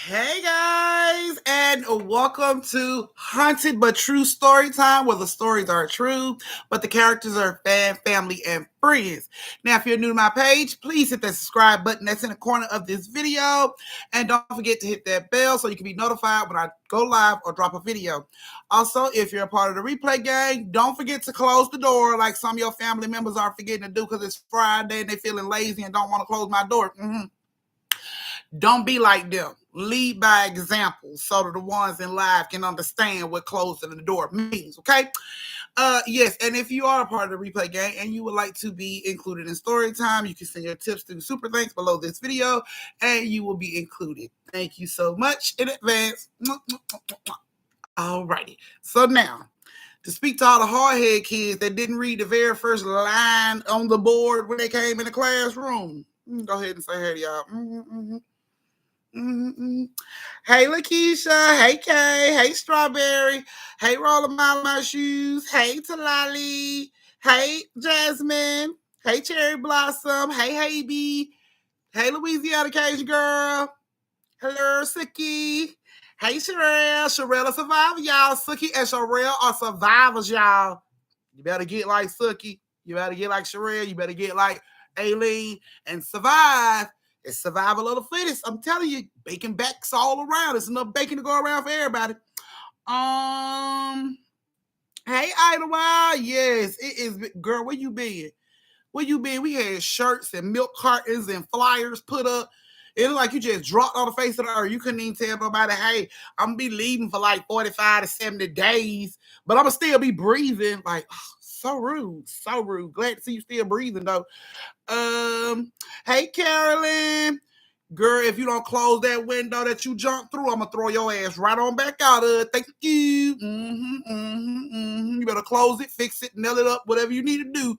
Hey guys, and welcome to Haunted but True Storytime, where the stories are true, but the characters are family, and friends. Now, if you're new to my page, please hit that subscribe button that's in the corner of this video, and don't forget to hit that bell so you can be notified when I go live or drop a video. Also, if you're a part of the replay gang, don't forget to close the door like some of your family members are forgetting to do because it's Friday and they're feeling lazy and don't want to close my door. Don't be like them. Lead by example so that the ones in live can understand what closing the door means, okay? Yes, and if you are a part of the replay gang and you would like to be included in story time, you can send your tips through super thanks below this video and you will be included. Thank you so much in advance. Alrighty, so now to speak to all the hardhead kids that didn't read the very first line on the board when they came in the classroom. Go ahead and say hey to y'all. Hey Lakeisha, hey Kay, hey Strawberry, hey Roll Mile My Shoes, hey Talali, hey Jasmine, hey Cherry Blossom, hey B, hey Louisiana Cajun Girl, hello Suki, hey Sherelle a survivor, y'all. Suki and Sherelle are survivors, y'all. You better get like Suki, you better get like Sherelle, you better get like Aileen and survive. It's survival of the fittest. I'm telling you, bacon backs all around. It's enough bacon to go around for everybody. Hey Idlewild, yes, it is. Girl, where you been? Where you been? We had shirts and milk cartons and flyers put up. It looked like you just dropped on the face of the earth. You couldn't even tell nobody, hey, I'm gonna be leaving for like 45 to 70 days, but I'm gonna still be breathing. Like, oh, so rude, so rude. Glad to see you still breathing though. Hey Carolyn, girl, if you don't close that window that you jumped through, I'm gonna throw your ass right on back out of it. Thank you. You better close it, fix it, nail it up, whatever you need to do.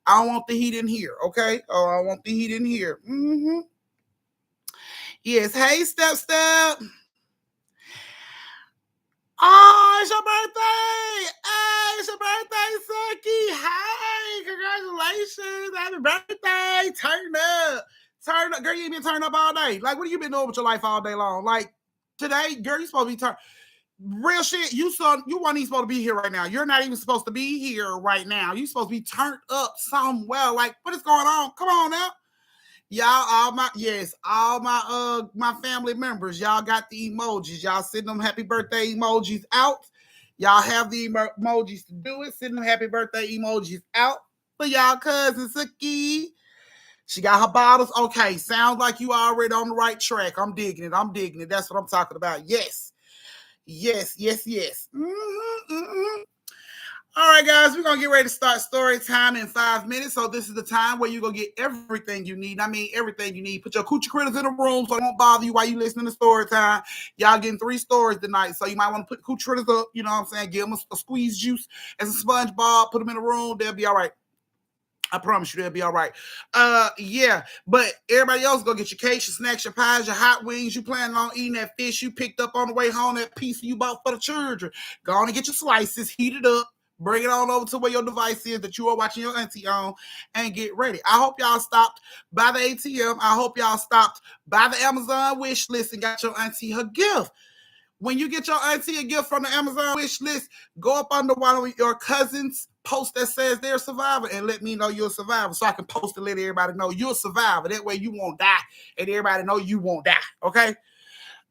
I don't want the heat in here, okay? Oh, I want the heat in here. Yes. Hey, Step. Oh, it's your birthday! Hey, it's your birthday, Suki! Hey, congratulations! Happy birthday! Turn up, girl. You ain't been turned up all day. Like, what have you been doing with your life all day long? Like, today, girl, you supposed to be turned. Real shit. You weren't even supposed to be here right now. You're not even supposed to be here right now. You supposed to be turned up somewhere. Like, what is going on? Come on now. Y'all, all my family members, y'all got the emojis. Y'all send them happy birthday emojis out. Y'all have the emojis to do it. Send them happy birthday emojis out for y'all cousin Suki. She got her bottles. Okay, sounds like you already on the right track. I'm digging it. That's what I'm talking about. Yes. All right, guys, we're going to get ready to start story time in 5 minutes. So this is the time where you're going to get everything you need. I mean, everything you need. Put your coochie critters in the room so it won't bother you while you listening to story time. Y'all getting 3 stories tonight. So you might want to put the coochie critters up, you know what I'm saying? Give them a squeeze juice and some SpongeBob. Put them in the room. They'll be all right. I promise you they'll be all right. Yeah, but everybody else go get your cakes, your snacks, your pies, your hot wings. You planning on eating that fish you picked up on the way home, that piece you bought for the children. Go on and get your slices, heat it up, bring it on over to where your device is that you are watching your auntie on, and get ready. I hope y'all stopped by the ATM. I hope y'all stopped by the Amazon wish list and got your auntie her gift. When you get your auntie a gift from the Amazon wish list, go up under one of your cousins' post that says they're a survivor and let me know you're a survivor so I can post and let everybody know you're a survivor. That way you won't die and everybody know you won't die. Okay?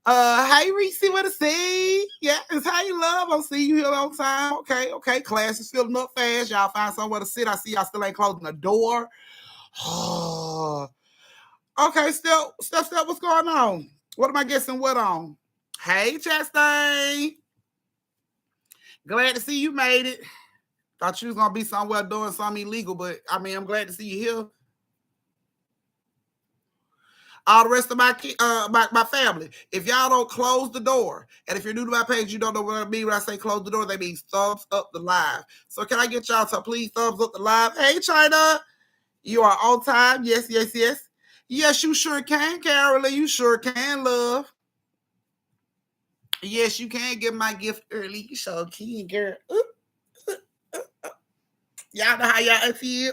Hey Reese, what to say? Yeah, it's how you love. I'll see you here on time. Okay. Class is filling up fast. Y'all find somewhere to sit. I see y'all still ain't closing the door. Okay, Steph, what's going on? What am I guessing what on? Hey, Chastain. Glad to see you made it. Thought you was going to be somewhere doing something illegal, but I mean, I'm glad to see you here. All the rest of my family, if y'all don't close the door, and if you're new to my page, you don't know what I mean when I say close the door, that means thumbs up the live. So can I get y'all to please thumbs up the live? Hey, China, you are on time. Yes. Yes, you sure can, Carolyn. You sure can, love. Yes, you can get my gift early. You sure can, girl. Y'all know how y'all feel.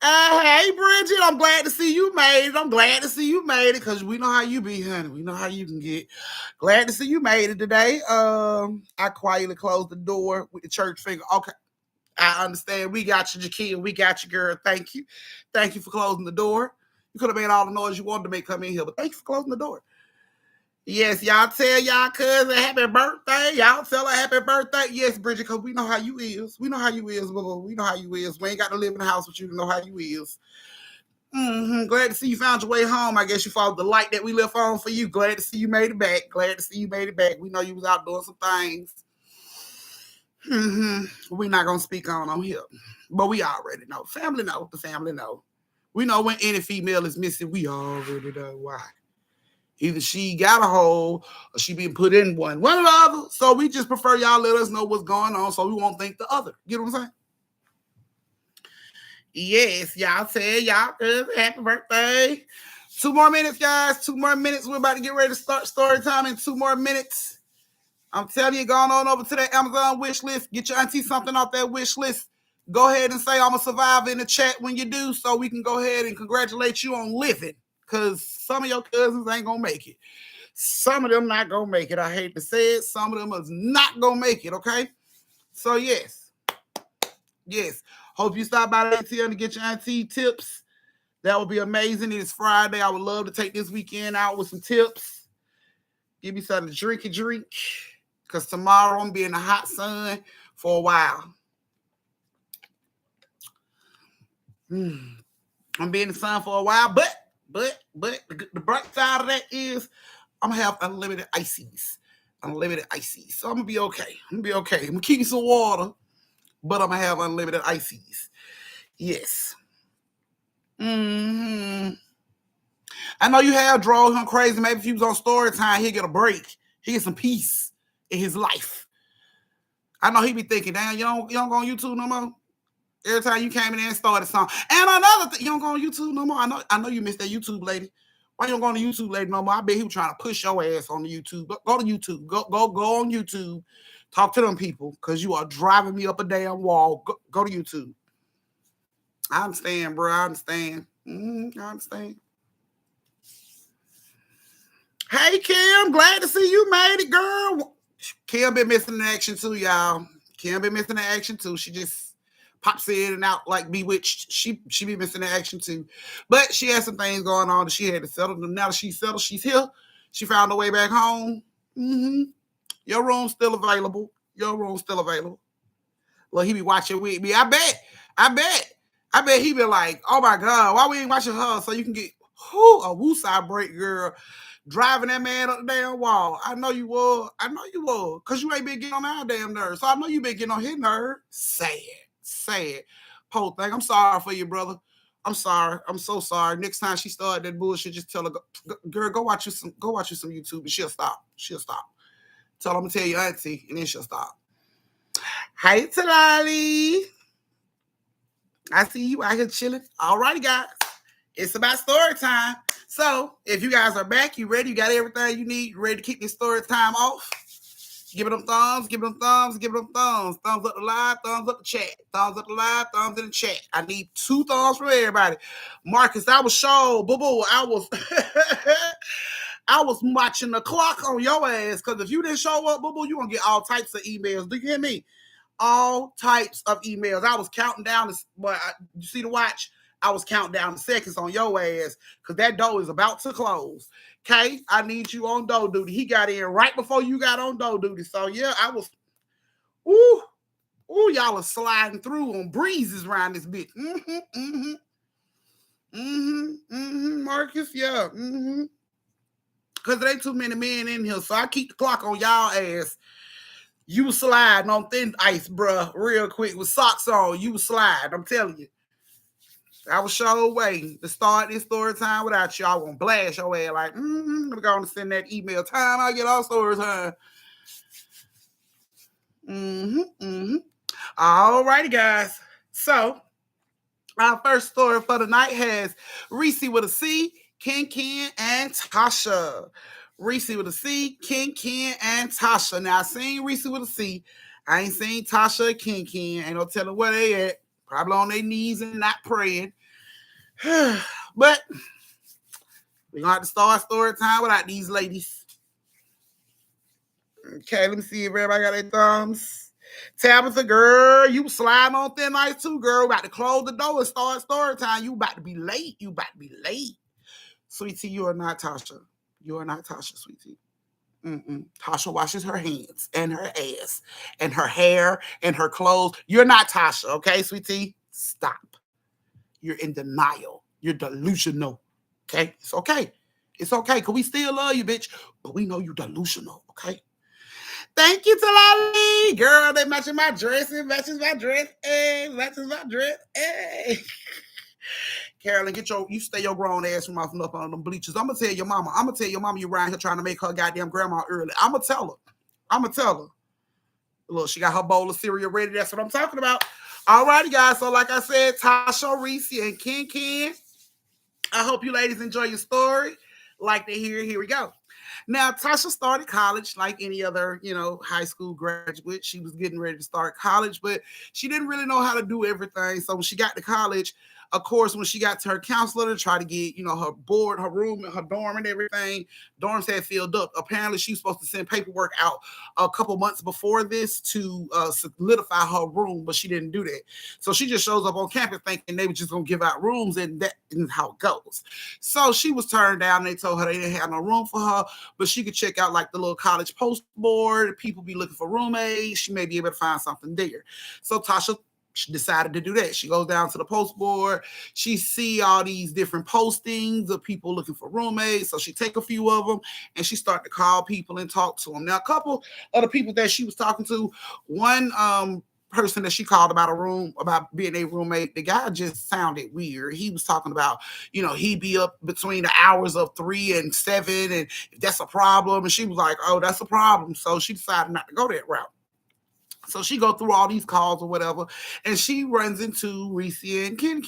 Hey, Bridget, I'm glad to see you made it. Because we know how you be, honey. We know how you can get. Glad to see you made it today. I quietly closed the door with the church finger. Okay. I understand. We got you, Jakia. We got you, girl. Thank you. Thank you for closing the door. You could have made all the noise you wanted to make come in here, but thank you for closing the door. Yes, y'all tell y'all cousin happy birthday. Y'all tell her happy birthday. Yes, Bridget, because we know how you is. We know how you is, boo. We know how you is. We ain't got to live in the house with you to know how you is. Glad to see you found your way home. I guess you followed the light that we left on for you. Glad to see you made it back. We know you was out doing some things. We're not going to speak on here. But we already know. The family know. We know when any female is missing, we already know why. Either she got a hole or she being put in one or the other. So we just prefer y'all let us know what's going on so we won't think the other. You know what I'm saying? Yes, y'all tell y'all happy birthday. 2 more minutes, guys. 2 more minutes. We're about to get ready to start story time in 2 more minutes. I'm telling you, going on over to that Amazon wish list. Get your auntie something off that wish list. Go ahead and say I'm a survivor in the chat when you do so we can go ahead and congratulate you on living. Because some of your cousins ain't going to make it. Some of them not going to make it. I hate to say it. Some of them is not going to make it, okay? So, yes. Hope you stop by the ATM to get your auntie tips. That would be amazing. It is Friday. I would love to take this weekend out with some tips. Give me something to drink. Because tomorrow I'm going to be in the hot sun for a while. I'm being in the sun for a while, but the bright side of that is I'm going to have unlimited ices. So I'm going to be okay. I'm going to keep you some water, but I'm going to have unlimited ices. Yes. I know you have drove him crazy. Maybe if he was on story time, he'll get a break. He'll get some peace in his life. I know he be thinking, damn, you don't go on YouTube no more? Every time you came in there and started something. And another thing, you don't go on YouTube no more. I know you missed that YouTube lady. Why you don't go on the YouTube lady no more? I bet he was trying to push your ass on the YouTube. Go to YouTube. Go on YouTube. Talk to them people because you are driving me up a damn wall. Go to YouTube. I understand, bro. I understand. I understand. Hey, Kim. Glad to see you made it, girl. Kim been missing in action too, y'all. She just pops in and out like Bewitched. She be missing the action too. But she had some things going on that she had to settle. Now that she's settled, she's here. She found her way back home. Your room's still available. Well, he be watching with me. I bet he be like, oh my God, why we ain't watching her so you can get a woosah break, girl. driving that man up the damn wall. I know you were. I know you were. Because you ain't been getting on our damn nerves. So I know you been getting on his nerves. Sad. Sad. Poor thing. I'm sorry for you, brother. I'm sorry. I'm so sorry. Next time she started that bullshit, just tell her, girl, go watch you some YouTube and she'll stop. She'll stop. Tell her I'm gonna tell you auntie, and then she'll stop. Hey Talali. I see you out here chilling. All righty, guys. It's about story time. So if you guys are back, you ready? You got everything you need. You ready to kick this story time off? Give it them thumbs, give it them thumbs, give it them thumbs. Thumbs up the live, thumbs up the chat. Thumbs up the live, thumbs in the chat. I need 2 thumbs from everybody. Marcus, I was show. Boo-boo, I was I was watching the clock on your ass. Because if you didn't show up, boo-boo, you're going to get all types of emails. Do you hear me? All types of emails. I was counting down. You see the watch? I was counting down the seconds on your ass because that door is about to close. Okay, I need you on door duty. He got in right before you got on door duty. So yeah, I was. Y'all are sliding through on breezes around this bitch. Marcus, yeah. Because there ain't too many men in here, so I keep the clock on y'all ass. You was sliding on thin ice, bruh, real quick with socks on. You was sliding, I'm telling you. I was sure waiting to start this story time without you. I was going to blast your ass like, I'm going to send that email time. I'll get all story time. All righty, guys. So, our first story for the night has Reese with a C, Ken, and Tasha. Reese with a C, Ken, and Tasha. Now, I seen Reese with a C. I ain't seen Tasha or Ken. Ain't no telling where they at. Probably on their knees and not praying. But we're going to have to start story time without these ladies. Okay, let me see if everybody got their thumbs. Tabitha, girl, you sliding on thin ice too, girl. About to close the door and start story time. You about to be late. Sweetie, you are not Tasha. You are not Tasha, sweetie. Tasha washes her hands and her ass and her hair and her clothes. You're not Tasha, okay, sweetie? Stop. You're in denial. You're delusional. Okay? It's okay. It's okay, because we still love you, bitch. But we know you're delusional, okay? Thank you, Talali. Girl, they matching my dress. It matches my dress. Hey, matches my dress. Hey. Carolyn, you stay your grown ass from off and up on them bleachers. I'm gonna tell your mama you around here trying to make her goddamn grandma early. I'm gonna tell her. Look, she got her bowl of cereal ready. That's what I'm talking about. All righty, guys. So, like I said, Tasha, Reese, and Ken. I hope you ladies enjoy your story. Like to hear it. Here we go. Now, Tasha started college like any other, high school graduate. She was getting ready to start college, but she didn't really know how to do everything. So when she got to college, of course, when she got to her counselor to try to get, her board, her room, her dorm and everything, dorms had filled up. Apparently, she was supposed to send paperwork out a couple months before this to solidify her room, but she didn't do that. So she just shows up on campus thinking they were just going to give out rooms, and that isn't how it goes. So she was turned down. They told her they didn't have no room for her, but she could check out like the little college post board. People be looking for roommates. She may be able to find something there. So Tasha decided to do that. She goes down to the post board. She see all these different postings of people looking for roommates. So she take a few of them and she start to call people and talk to them. Now, a couple of the people that she was talking to, one person that she called about being a roommate, the guy just sounded weird. He was talking about, he'd be up between the hours of 3 and 7, and if that's a problem. And she was like, oh, that's a problem. So she decided not to go that route. So she go through all these calls or whatever, and she runs into Reese and Ken.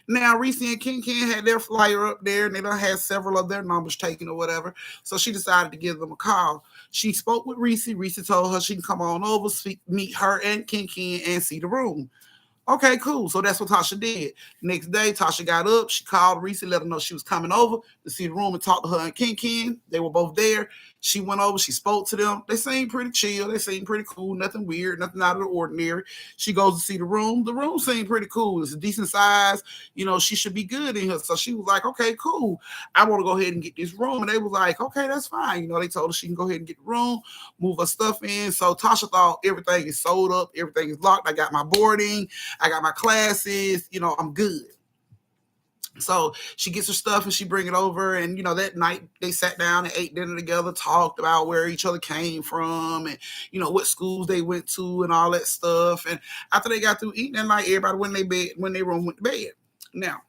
Now, Reese and Ken had their flyer up there, and they done had several of their numbers taken or whatever. So she decided to give them a call. She spoke with Reese. Reese told her she can come on over, meet her and Ken, and see the room. Okay, cool. So that's what Tasha did. Next day, Tasha got up. She called Reese, let her know she was coming over to see the room and talk to her and Ken. They were both there. She went over. She spoke to them. They seemed pretty chill. They seemed pretty cool. Nothing weird. Nothing out of the ordinary. She goes to see the room. The room seemed pretty cool. It's a decent size. She should be good in here. So she was like, okay, cool. I want to go ahead and get this room. And they was like, okay, that's fine. They told her she can go ahead and get the room, move her stuff in. So Tasha thought everything is sold up. Everything is locked. I got my boarding. I got my classes, I'm good. So she gets her stuff and she bring it over. And, that night they sat down and ate dinner together, talked about where each other came from and, what schools they went to and all that stuff. And after they got through eating that night, everybody went in their bed, when they room went to bed. Now,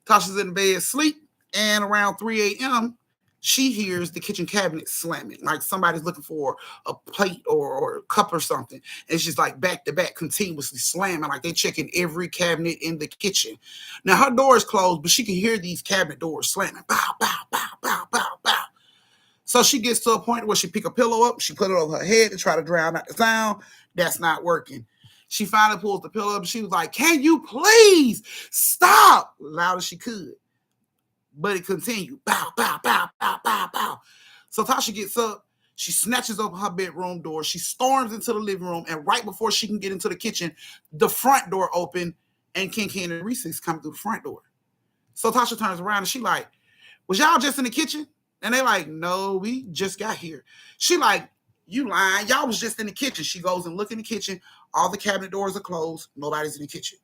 Tasha's in the bed asleep, and around 3 a.m., she hears the kitchen cabinet slamming, like somebody's looking for a plate or a cup or something. It's just like back to back, continuously slamming, like they checking every cabinet in the kitchen. Now her door is closed, but she can hear these cabinet doors slamming. Bow, bow, bow, bow, bow, bow. So she gets to a point where she pick a pillow up, she put it over her head to try to drown out the sound. That's not working. She finally pulls the pillow up and she was like, "Can you please stop?" Loud as she could. But it continued. Bow, bow, bow, bow, bow, bow. So Tasha gets up. She snatches open her bedroom door. She storms into the living room. And right before she can get into the kitchen, the front door open and Ken and Reese's come through the front door. So Tasha turns around and she like, "Was y'all just in the kitchen?" And they like, "No, we just got here." She like, "You lying. Y'all was just in the kitchen." She goes and look in the kitchen. All the cabinet doors are closed. Nobody's in the kitchen.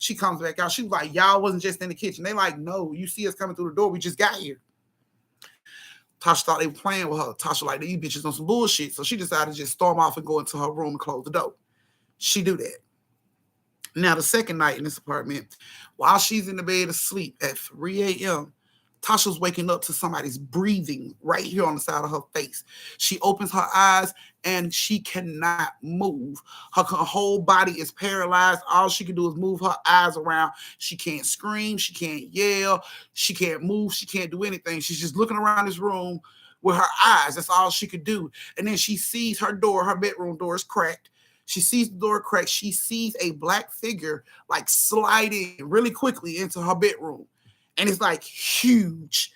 She comes back out. She was like, "Y'all wasn't just in the kitchen." They like, "No, you see us coming through the door. We just got here." Tasha thought they were playing with her. Tasha like, "These bitches on some bullshit." So she decided to just storm off and go into her room and close the door. She do that. Now, the second night in this apartment, while she's in the bed asleep at 3 a.m., Tasha's waking up to somebody's breathing right here on the side of her face. She opens her eyes and she cannot move. Her whole body is paralyzed. All she can do is move her eyes around. She can't scream. She can't yell. She can't move. She can't do anything. She's just looking around this room with her eyes. That's all she could do. And then she sees her door, her bedroom door is cracked. She sees the door cracked. She sees a black figure like sliding really quickly into her bedroom. And it's like huge.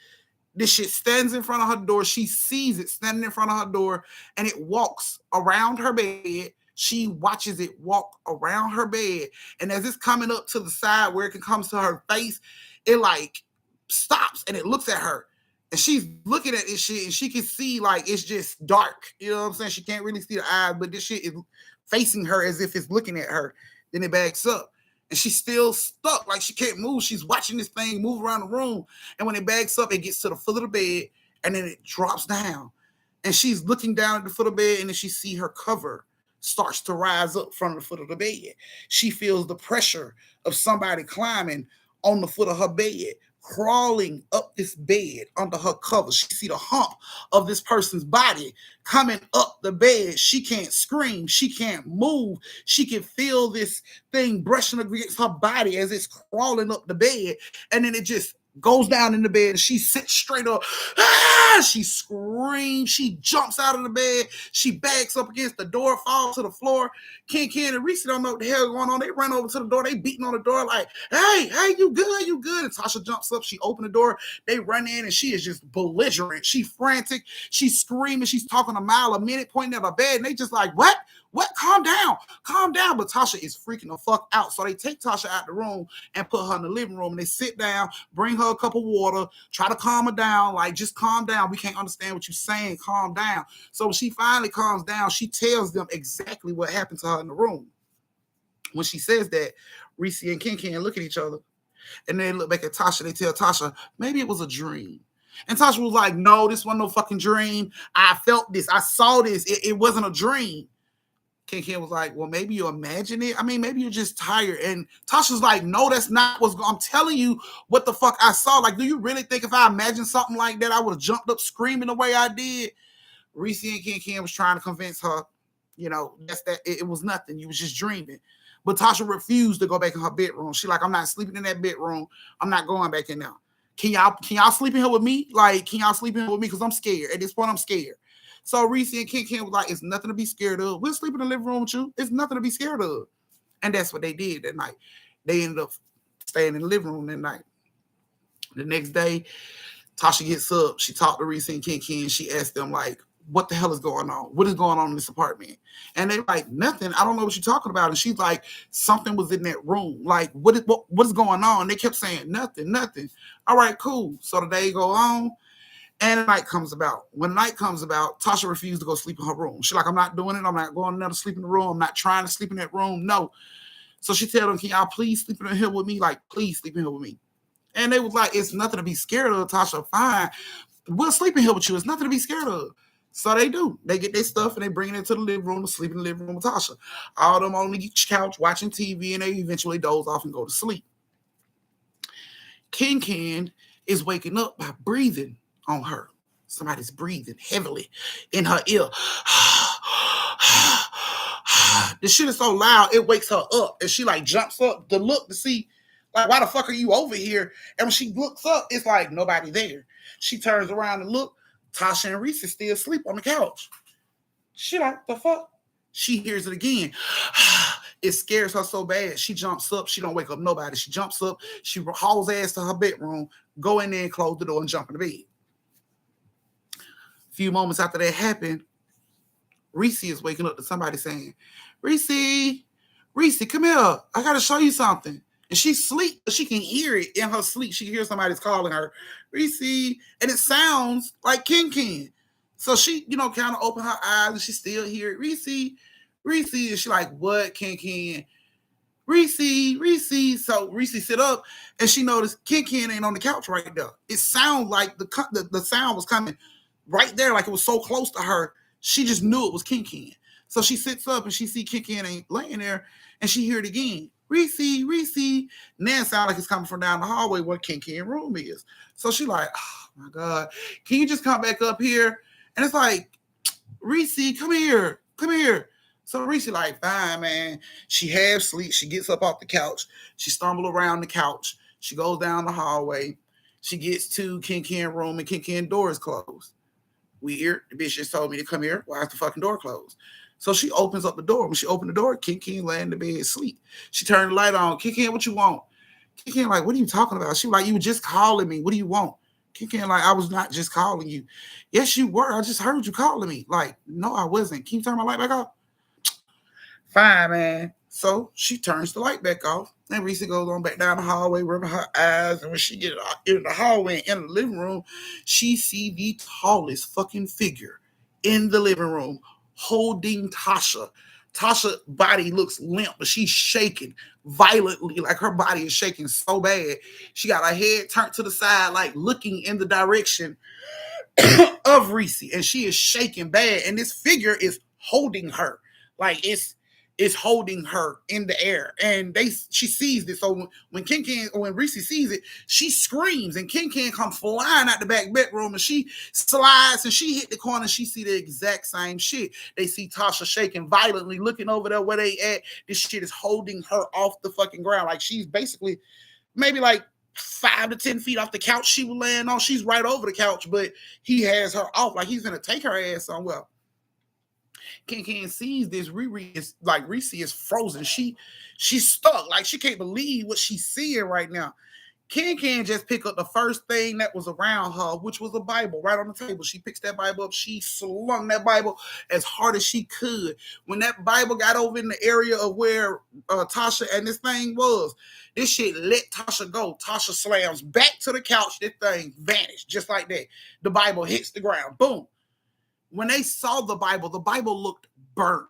This shit stands in front of her door. She sees it standing in front of her door and it walks around her bed. She watches it walk around her bed. And as it's coming up to the side where it can come to her face, it like stops and it looks at her. And she's looking at this shit and she can see like it's just dark. You know what I'm saying? She can't really see the eyes, but this shit is facing her as if it's looking at her. Then it backs up. And she's still stuck, like she can't move. She's watching this thing move around the room. And when it backs up, it gets to the foot of the bed and then it drops down. And she's looking down at the foot of the bed and then she see her cover starts to rise up from the foot of the bed. She feels the pressure of somebody climbing on the foot of her bed, crawling up this bed under her cover. She see the hump of this person's body coming up the bed. She can't scream. She can't move. She can feel this thing brushing against her body as it's crawling up the bed. And then it just goes down in the bed and she sits straight up. She screams. She jumps out of the bed. She backs up against the door, falls to the floor. Ken and Reese don't know what the hell going on. They run over to the door. They beating on the door like, hey, you good, you good. And Tasha jumps up. She opened the door. They run in and she is just belligerent. She frantic. She's screaming. She's talking a mile a minute, pointing at her bed. And they just like, what? Calm down. But Tasha is freaking the fuck out. So they take Tasha out the room and put her in the living room. And they sit down, bring her a cup of water, try to calm her down. Like, just calm down. We can't understand what you're saying. Calm down. So when she finally calms down, she tells them exactly what happened to her in the room. When she says that, Reese and Ken look at each other. And they look back at Tasha. They tell Tasha, maybe it was a dream. And Tasha was like, no, this wasn't no fucking dream. I felt this. I saw this. It wasn't a dream. Ken was like, well, maybe you imagine it. I mean, maybe you're just tired. And Tasha's like, no, that's not what's going on. I'm telling you what the fuck I saw. Like, do you really think if I imagined something like that, I would have jumped up screaming the way I did? Reese and Ken was trying to convince her, that's that it was nothing. You was just dreaming. But Tasha refused to go back in her bedroom. She like, I'm not sleeping in that bedroom. I'm not going back in there. Can y'all sleep in here with me? Like, can y'all sleep in here with me? Because I'm scared. At this point, I'm scared. So Reese and Ken was like, it's nothing to be scared of. We'll sleep in the living room with you. It's nothing to be scared of. And that's what they did that night. They ended up staying in the living room that night. The next day, Tasha gets up. She talked to Reese and Ken. She asked them, like, what the hell is going on? What is going on in this apartment? And they're like, nothing. I don't know what you're talking about. And she's like, something was in that room. Like, what is going on? They kept saying, nothing. All right, cool. So the day go on. And the night comes about. When night comes about, Tasha refused to go sleep in her room. She's like, I'm not doing it. I'm not going there to sleep in the room. I'm not trying to sleep in that room. No. So she tell them, can y'all please sleep in here with me? Like, please sleep in here with me. And they was like, it's nothing to be scared of, Tasha. Fine. We'll sleep in here with you. It's nothing to be scared of. So they do. They get their stuff and they bring it into the living room to sleep in the living room with Tasha. All of them on the couch watching TV, and they eventually doze off and go to sleep. Ken is waking up by breathing on her. Somebody's breathing heavily in her ear. This shit is so loud, it wakes her up. And she like jumps up to look to see, like, why the fuck are you over here? And when she looks up, it's like nobody there. She turns around and look. Tasha and Reese still asleep on the couch. She like, the fuck? She hears it again. It scares her so bad. She jumps up. She don't wake up nobody. She jumps up. She hauls ass to her bedroom, go in there and close the door and jump in the bed. A few moments after that happened, Reese is waking up to somebody saying, Reese, come here. I got to show you something. And she sleep, but she can hear it in her sleep. She hears somebody's calling her, Reese, and it sounds like Ken. So she, kind of open her eyes and she still hear it. Reese. And she like, what, Ken? Reese. So Reese sit up and she noticed Ken ain't on the couch right there. It sounds like the sound was coming right there, like it was so close to her. She just knew it was Ken. So she sits up and she see Ken ain't laying there, and she hear it again. Reese. Now it sounds like it's coming from down the hallway where Ken room is. So she like, oh my God, can you just come back up here? And it's like, Reese, come here. So Reese like, fine, man. She half sleep. She gets up off the couch. She stumbles around the couch. She goes down the hallway. She gets to Ken room, and Ken door is closed. Weird. The bitch just told me to come here. Why is the fucking door closed? So she opens up the door. When she opened the door, Ken laying in the bed asleep. She turned the light on. Ken, what you want? Ken like, what are you talking about? She like, you were just calling me. What do you want? Ken like, I was not just calling you. Yes, you were. I just heard you calling me. Like, no, I wasn't. Can you turn my light back off? Fine, man. So she turns the light back off. And Reese goes on back down the hallway, rubbing her eyes. And when she gets in the hallway and in the living room, she see the tallest fucking figure in the living room holding Tasha. Tasha's body looks limp, but she's shaking violently. Like her body is shaking so bad. She got her head turned to the side, like looking in the direction of Reese. And she is shaking bad. And this figure is holding her. Like it's holding her in the air, and she sees this. So when Reese sees it, she screams, and Ken comes flying out the back bedroom, and she slides and she hit the corner. She see the exact same shit. They see Tasha shaking violently, looking over there where they at. This shit is holding her off the fucking ground. Like she's basically maybe like 5 to 10 feet off the couch she was laying on. She's right over the couch, but he has her off like he's gonna take her ass somewhere. Ken sees this. Reese is frozen. She's stuck. Like she can't believe what she's seeing right now. Ken just pick up the first thing that was around her, which was a Bible right on the table. She picks that Bible up. She slung that Bible as hard as she could. When that Bible got over in the area of where Tasha and this thing was, this shit let Tasha go. Tasha slams back to the couch. This thing vanished just like that. The Bible hits the ground. Boom. When they saw the Bible looked burnt.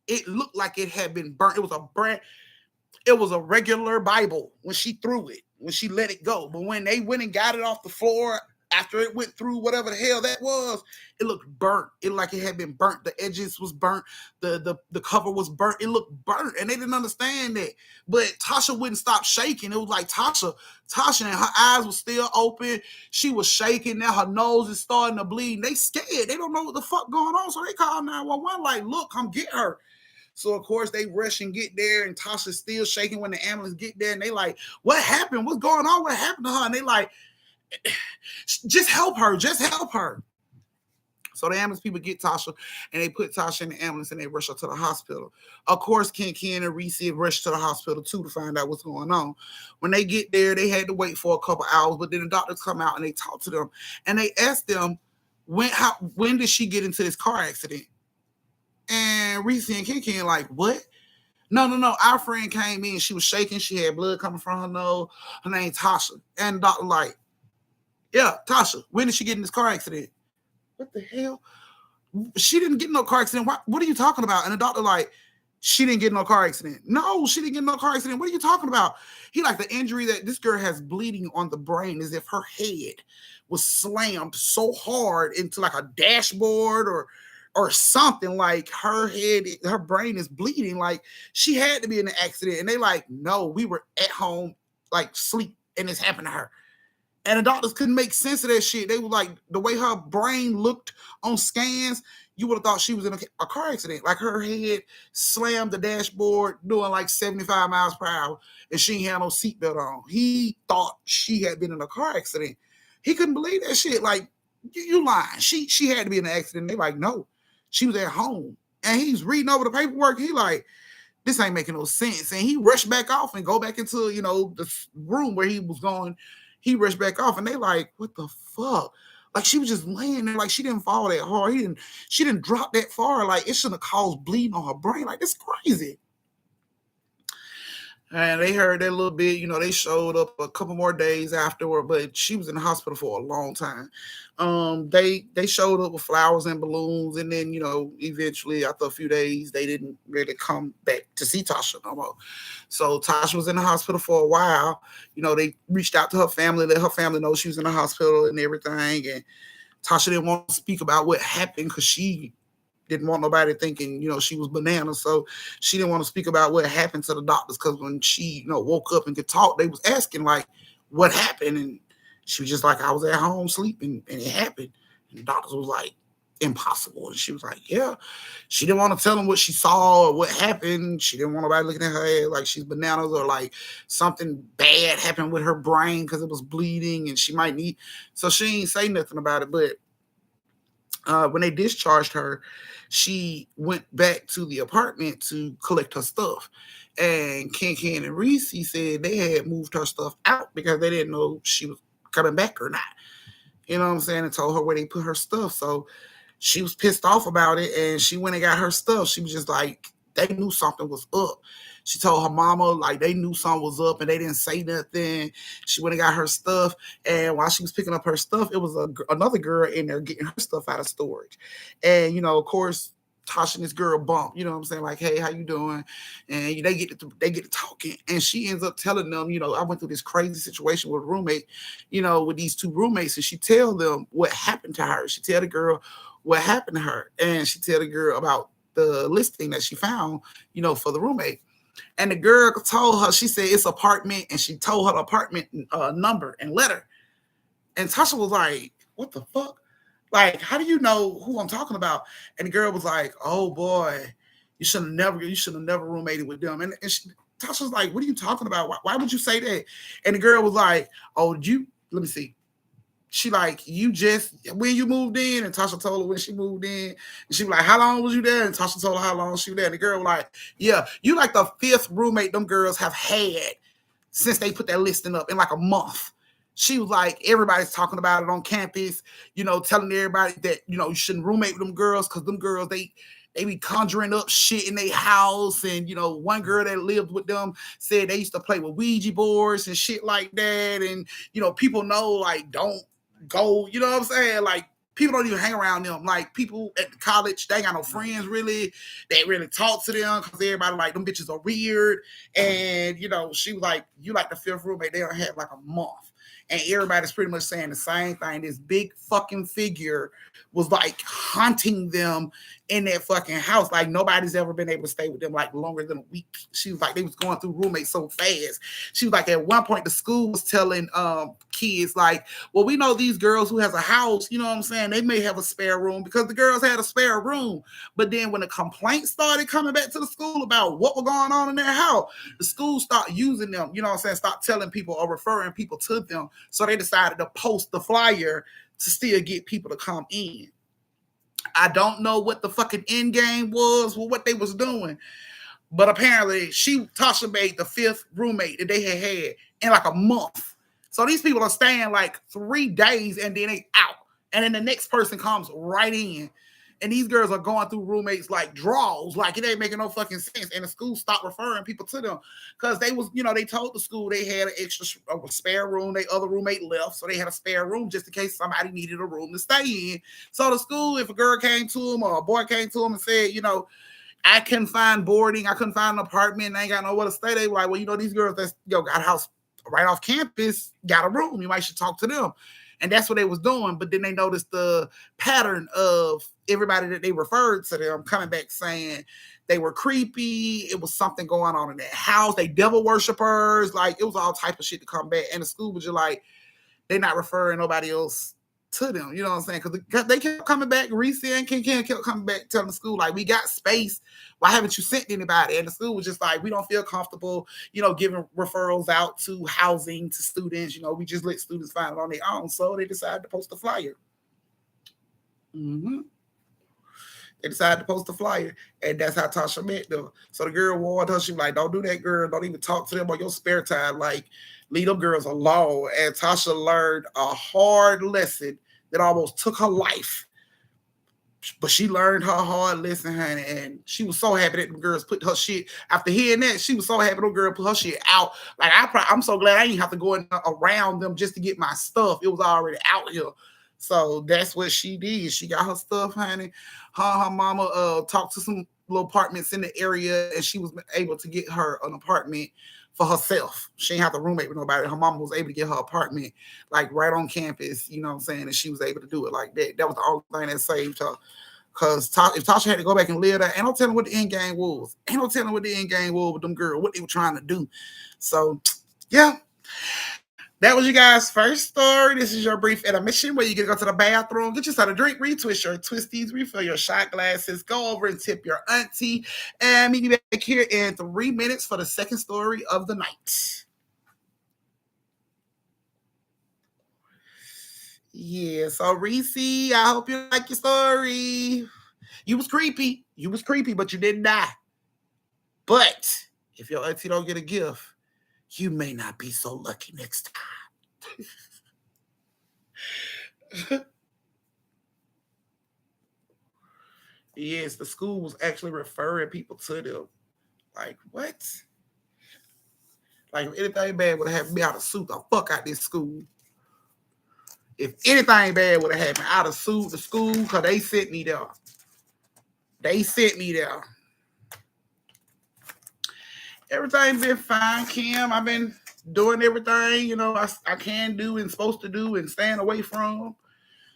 It looked like it had been burnt. It was a regular Bible when she threw it, when she let it go. But when they went and got it off the floor after it went through whatever the hell that was, it looked burnt. It like it had been burnt. The edges was burnt. The cover was burnt. It looked burnt, and they didn't understand that. But Tasha wouldn't stop shaking. It was like Tasha, and her eyes were still open. She was shaking. Now her nose is starting to bleed. They scared. They don't know what the fuck going on, so they call 911. Like, look, come get her. So, of course, they rush and get there, and Tasha's still shaking when the ambulance get there, and they like, what happened? What's going on? What happened to her? And they like, just help her. So the ambulance people get Tasha, and they put Tasha in the ambulance, and they rush her to the hospital. Of course, Ken and Reese rushed to the hospital, too, to find out what's going on. When they get there, they had to wait for a couple hours, but then the doctors come out, and they talk to them, and they ask them, when did she get into this car accident? And Reese and Ken like, what? No. Our friend came in. She was shaking. She had blood coming from her nose. Her name Tasha. And the doctor like, yeah, Tasha, when did she get in this car accident? What the hell? She didn't get in no car accident. What are you talking about? And the doctor like, She didn't get in no car accident. No, she didn't get in no car accident. What are you talking about? He like the injury that this girl has bleeding on the brain as if her head was slammed so hard into like a dashboard or something. Like her head, her brain is bleeding. Like she had to be in an accident. And they like, no, we were at home, like sleep, and this happened to her. And the doctors couldn't make sense of that shit. They were like, the way her brain looked on scans, you would have thought she was in a car accident. Like her head slammed the dashboard doing like 75 miles per hour, and she had no seatbelt on. He thought she had been in a car accident. He couldn't believe that shit. Like, you lying. She had to be in an accident. They like, no, she was at home. And he's reading over the paperwork. He like, this ain't making no sense. And he rushed back off and go back into, the room where he was going. He rushed back off, and they like, what the fuck? Like she was just laying there, like she didn't fall that hard. She didn't drop that far. Like it shouldn't have caused bleeding on her brain. Like it's crazy. And they heard that a little bit, they showed up a couple more days afterward, but she was in the hospital for a long time. They showed up with flowers and balloons, and then, eventually after a few days, they didn't really come back to see Tasha no more. So Tasha was in the hospital for a while. They reached out to her family, let her family know she was in the hospital and everything. And Tasha didn't want to speak about what happened because she didn't want nobody thinking, she was bananas. So she didn't want to speak about what happened to the doctors because when she, woke up and could talk, they was asking like, what happened? And she was just like, I was at home sleeping and it happened. And the doctors was like, impossible. And she was like, yeah. She didn't want to tell them what she saw or what happened. She didn't want nobody looking at her head like she's bananas or like something bad happened with her brain because it was bleeding and she might need. So she ain't say nothing about it. But when they discharged her, she went back to the apartment to collect her stuff. And Ken and Reese said they had moved her stuff out because they didn't know she was coming back or not. You know what I'm saying? And told her where they put her stuff. So she was pissed off about it and she went and got her stuff. She was just like, they knew something was up. She told her mama, like, they knew something was up and they didn't say nothing. She went and got her stuff. And while she was picking up her stuff, it was another girl in there getting her stuff out of storage. And, of course, Tasha and this girl bump, you know what I'm saying? Like, hey, how you doing? And they get to talking. And she ends up telling them, I went through this crazy situation with a roommate, with these two roommates. And she tell them what happened to her. She tell the girl what happened to her. And she tell the girl about the listing that she found, for the roommate. And the girl told her, she said it's apartment, and she told her the apartment number and letter. And Tasha was like, what the fuck? Like, how do you know who I'm talking about? And the girl was like, oh boy, you should have never roommated with them. And Tasha was like, what are you talking about? Why would you say that? And the girl was like, oh, let me see. She like, when you moved in? And Tasha told her when she moved in. And she was like, how long was you there? And Tasha told her how long she was there. And the girl was like, yeah, you like the fifth roommate them girls have had since they put that listing up in like a month. She was like, everybody's talking about it on campus, telling everybody that, you shouldn't roommate with them girls because them girls, they be conjuring up shit in their house. And, one girl that lived with them said they used to play with Ouija boards and shit like that. And, people know, like, don't go, you know what I'm saying? Like, people don't even hang around them. Like, people at the college, they ain't got no friends really. They really talk to them because everybody like, them bitches are weird. And, she was like, you like the fifth roommate, they don't have like a month. And everybody's pretty much saying the same thing. This big fucking figure was like haunting them in that fucking house. Like nobody's ever been able to stay with them like longer than a week. She was like, they was going through roommates so fast. She was like, at one point the school was telling kids like, well, we know these girls who has a house, you know what I'm saying? They may have a spare room because the girls had a spare room. But then when the complaints started coming back to the school about what was going on in their house, the school started using them, you know what I'm saying? Start telling people or referring people to them. So they decided to post the flyer to still get people to come in. I don't know what the fucking end game was with what they was doing. But apparently Tasha made the fifth roommate that they had in like a month. So these people are staying like 3 days and then they out. And then the next person comes right in. And these girls are going through roommates like draws, like it ain't making no fucking sense. And the school stopped referring people to them because they was, they told the school they had an extra spare room. Their other roommate left, so they had a spare room just in case somebody needed a room to stay in. So the school, if a girl came to them or a boy came to them and said, I couldn't find boarding. I couldn't find an apartment. I ain't got nowhere to stay. They were like, well, these girls that's got a house right off campus, got a room. You might should talk to them. And that's what they was doing. But then they noticed the pattern of everybody that they referred to them coming back saying they were creepy. It was something going on in that house. They devil worshippers. Like, it was all type of shit to come back. And the school was just like, they're not referring nobody else to them. You know what I'm saying? Because they kept coming back. Reese and Ken kept coming back telling the school, like, we got space. Why haven't you sent anybody? And the school was just like, we don't feel comfortable, giving referrals out to housing to students. We just let students find it on their own. So they decided to post a flyer. Mm-hmm. They decided to post a flyer, and that's how Tasha met them. So the girl warned her. She was like, don't do that, girl. Don't even talk to them on your spare time. Like, leave them girls alone. And Tasha learned a hard lesson that almost took her life. But she learned her hard lesson, honey, and she was so happy that the girls put her shit. After hearing that, she was so happy the girl put her shit out. Like, I'm so glad I didn't have to go in around them just to get my stuff. It was already out here. So that's what she did. She got her stuff, honey. Her mama talked to some little apartments in the area, and she was able to get her an apartment for herself. She didn't have to roommate with nobody. Her mama was able to get her apartment, like, right on campus, you know what I'm saying? And she was able to do it like that. That was the only thing that saved her. Because if Tasha had to go back and live there, ain't no telling what the end game was. Ain't no telling what the end game was with them girls, what they were trying to do. So, yeah. That was you guys' first story. This is your brief intermission where you get to go to the bathroom, get yourself a drink, retwist your twisties, refill your shot glasses, go over and tip your auntie, and meet me back here in 3 minutes for the second story of the night. Yeah, so Reese, I hope you like your story. You was creepy, but you didn't die. But if your auntie don't get a gift, you may not be so lucky next time. Yes, the school was actually referring people to them. Like, what? Like, if anything bad would have happened, me out of suit the fuck out this school. If anything bad would have happened, I'd have sued the school because they sent me there. They sent me there. Everything been fine, Kim. I've been doing everything, I can do and supposed to do and staying away from.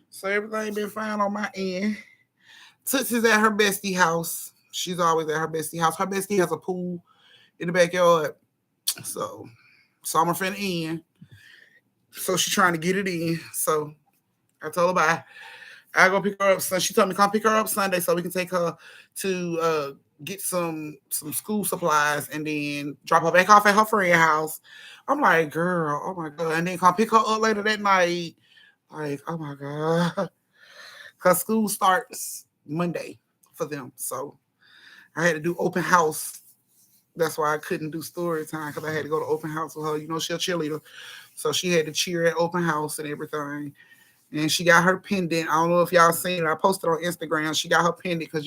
So everything been fine on my end. Tootsie's at her bestie house. She's always at her bestie house. Her bestie has a pool in the backyard. So I'm a friend in. So she's trying to get it in. So I told her bye. I go pick her up. So she told me come pick her up Sunday so we can take her to get some school supplies and then drop her back off at her friend's house. I'm like, girl, oh my God. And then come pick her up later that night. Like, oh my God. Because school starts Monday for them. So I had to do open house. That's why I couldn't do story time because I had to go to open house with her. She's a cheerleader. So she had to cheer at open house and everything. And she got her pendant. I don't know if y'all seen it. I posted on Instagram. She got her pendant because,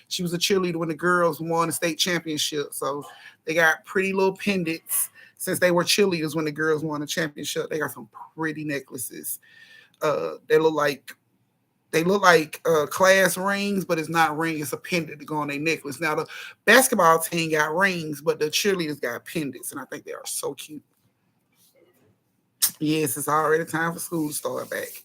she was a cheerleader when the girls won the state championship. So they got pretty little pendants since they were cheerleaders when the girls won the championship. They got some pretty necklaces. They look like class rings, but it's not ring. It's a pendant to go on their necklace. Now, the basketball team got rings, but the cheerleaders got pendants, and I think they are so cute. Yes, it's already time for school to start back.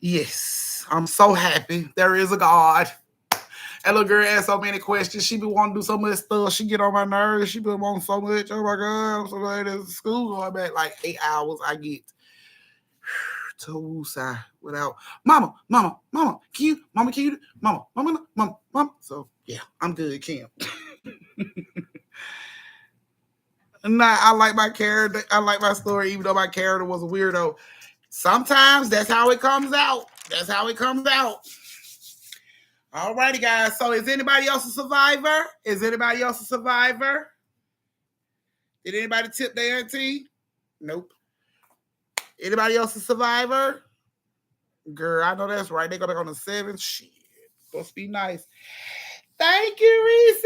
Yes, I'm so happy. There is a God. That little girl asked so many questions. She be wanting to do so much stuff. She get on my nerves. She be wanting so much. Oh my God, I'm so glad there's school going back. Like 8 hours I get to Woosah without mama, can you, mama. So yeah, I'm good, Kim. Nah, I like my character. I like my story, even though my character was a weirdo. Sometimes that's how it comes out. All righty, guys. So is anybody else a survivor? Did anybody tip their auntie? Nope. Anybody else a survivor? Girl, I know that's right. They go back on the 7th. Shit. Supposed to be nice. Thank you, Reese.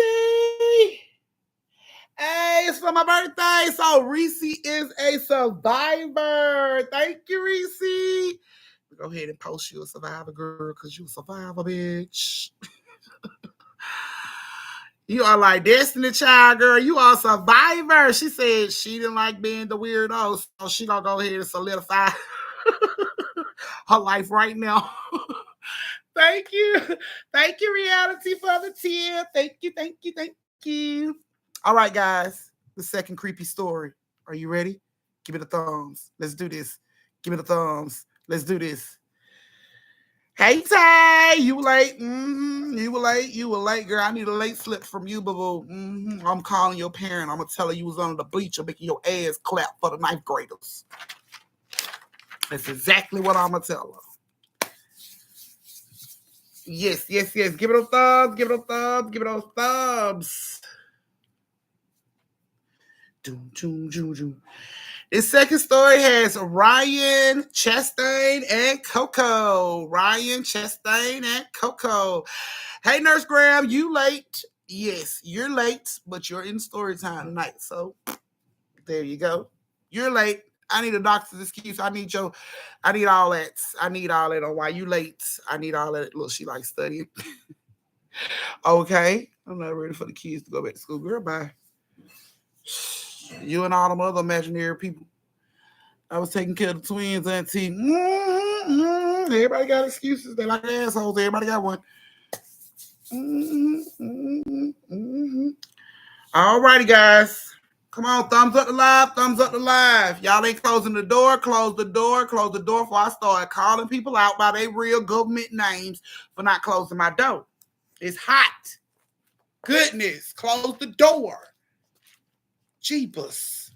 Hey, it's for my birthday. So Reese is a survivor. Thank you, Reese. Go ahead and post you a survivor, girl, because you a survivor, bitch. You are like Destiny Child, girl. You are a survivor. She said she didn't like being the weirdo, so she gonna go ahead and solidify her life right now. Thank you. Thank you, reality, for the tip. Thank you, thank you, thank you. All right, guys. The second creepy story. Are you ready? Give me the thumbs. Let's do this. Give me the thumbs. Let's do this. Hey Tay, you were late. You were late. You were late, girl. I need a late slip from you, boo boo. I'm calling your parent. I'm gonna tell her you was under the bleacher making your ass clap for the ninth graders. That's exactly what I'm gonna tell her. Yes, yes, yes. Give it a thumbs. Give it a thumbs. Give it those thumbs. Doom, doom, doom, doom. This second story has Ryan, Chastain, and Coco. Ryan, Chastain, and Coco. Hey, Nurse Graham, you late? Yes, you're late, but you're in story time tonight. So there you go. You're late. I need a doctor's excuse. I need all that. I need all that on why you late. I need all that. Look, she likes studying. Okay. I'm not ready for the kids to go back to school. Girl, bye. You and all them other imaginary people. I was taking care of the twins, Auntie. Everybody got excuses. They like assholes. Everybody got one. All righty, guys. Come on, thumbs up the live, thumbs up the live. Y'all ain't closing the door. Close the door. Close the door before I start calling people out by their real government names for not closing my door. It's hot. Goodness. Close the door. Jeepers.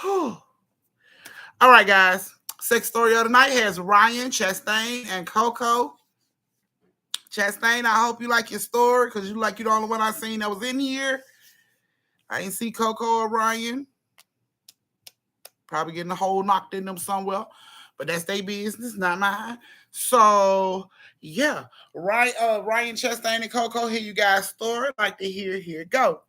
All right, guys. Sex story of the night has Ryan, Chastain, and Coco. Chastain, I hope you like your story because you're the only one I seen that was in here. I ain't see Coco or Ryan. Probably getting a hole knocked in them somewhere. But that's their business, not mine. So, yeah. Ryan, Chastain, and Coco, hear you guys' story. Like to hear, here go.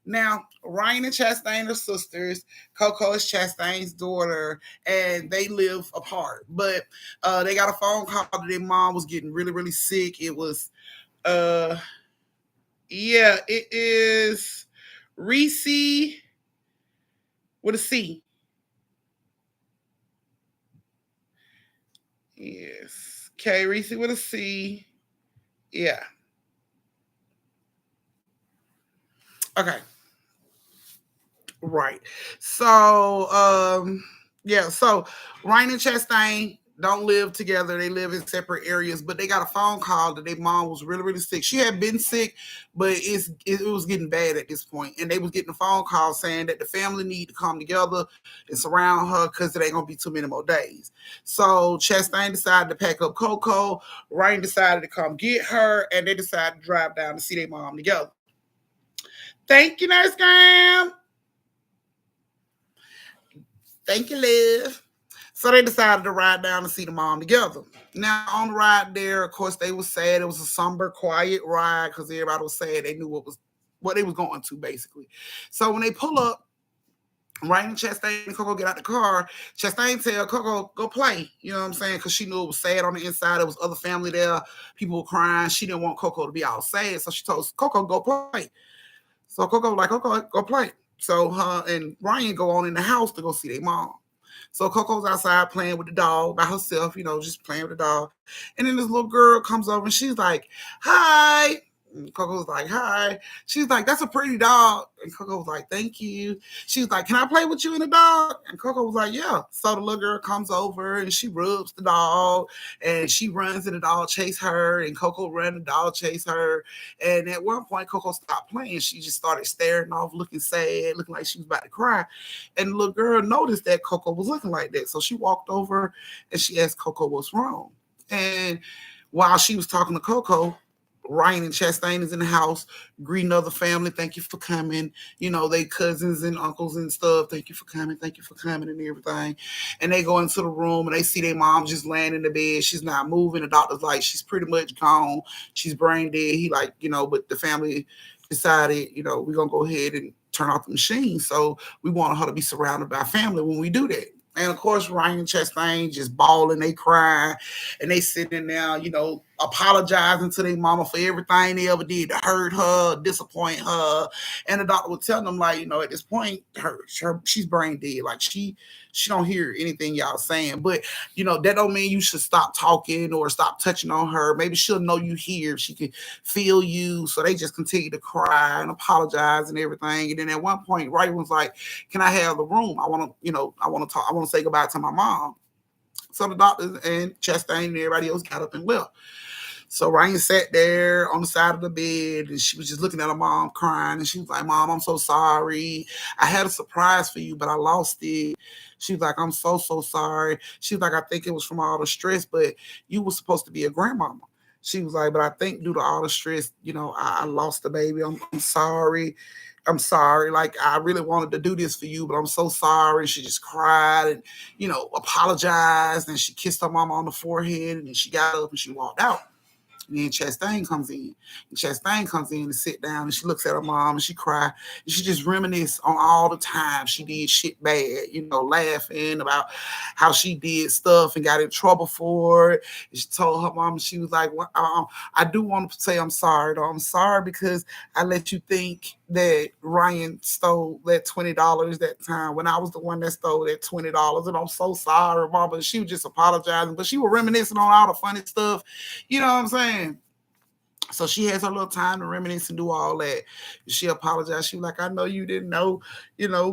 Now, Ryan and Chastain are sisters. Coco is Chastain's daughter, and they live apart. But they got a phone call that their mom was getting really, really sick. It was, it is Reese with a C. Yes. Okay, Reese with a C. Yeah. Okay. Right. So, so Ryan and Chastain don't live together. They live in separate areas, but they got a phone call that their mom was really, really sick. She had been sick, but it was getting bad at this point. And they was getting a phone call saying that the family need to come together and surround her because it ain't gonna be too many more days. So Chastain decided to pack up Coco. Ryan decided to come get her, and they decided to drive down to see their mom together. Thank you, Nurse Graham. Thank you, Liv. So they decided to ride down to see the mom together. Now, on the ride there, of course, they was sad. It was a somber, quiet ride because everybody was sad. They knew what they was going to, basically. So when they pull up, Ryan and Chastain and Coco get out the car. Chastain tell Coco, go play. You know what I'm saying? Because she knew it was sad on the inside. There was other family there. People were crying. She didn't want Coco to be all sad. So she told Coco, go play. So Coco was like, okay, go play. So her and Ryan go on in the house to go see their mom. So Coco's outside playing with the dog by herself, just playing with the dog. And then this little girl comes over and she's like, hi. And Coco's like, hi. She's like, that's a pretty dog. And Coco was like, thank you. She's like, can I play with you and the dog? And Coco was like, yeah. So the little girl comes over and she rubs the dog and she runs and the dog chase her and Coco ran, the dog chase her. And at one point, Coco stopped playing. She just started staring off, looking sad, looking like she was about to cry. And the little girl noticed that Coco was looking like that. So she walked over and she asked Coco what's wrong. And while she was talking to Coco, Ryan and Chastain is in the house, greeting other family. Thank you for coming. They cousins and uncles and stuff. Thank you for coming. Thank you for coming and everything. And they go into the room and they see their mom just laying in the bed. She's not moving. The doctor's like, she's pretty much gone. She's brain dead. He but the family decided, we're going to go ahead and turn off the machine. So we wanted her to be surrounded by family when we do that. And of course, Ryan and Chastain just bawling, they cry, and they sitting there, apologizing to their mama for everything they ever did to hurt her, disappoint her. And the doctor was telling them, like, at this point, she's brain dead. Like she don't hear anything y'all saying. But that don't mean you should stop talking or stop touching on her. Maybe she'll know you here. She can feel you. So they just continue to cry and apologize and everything. And then at one point, Ryan was like, "Can I have the room? I want to, I want to talk. I want to say goodbye to my mom." So the doctors and Chastain and everybody else got up and left. So Ryan sat there on the side of the bed and she was just looking at her mom crying. And she was like, "Mom, I'm so sorry. I had a surprise for you, but I lost it." She was like, "I'm so, so sorry." She was like, "I think it was from all the stress, but you were supposed to be a grandmama." She was like, "But I think due to all the stress, I lost the baby. I'm sorry. I'm sorry. Like, I really wanted to do this for you, but I'm so sorry." She just cried and, apologized. And she kissed her mama on the forehead. And then she got up and she walked out. And then Chastain comes in. And Chastain comes in to sit down and she looks at her mom and she cries. And she just reminisces on all the times she did shit bad, laughing about how she did stuff and got in trouble for it. And she told her mom, she was like, "Well, I do want to say I'm sorry, though. I'm sorry because I let you think that Ryan stole that $20 that time when I was the one that stole that $20. And I'm so sorry, mama." She was just apologizing, but she was reminiscing on all the funny stuff. You know what I'm saying? So she has her little time to reminisce and do all that. She apologized. She was like, "I know you didn't know,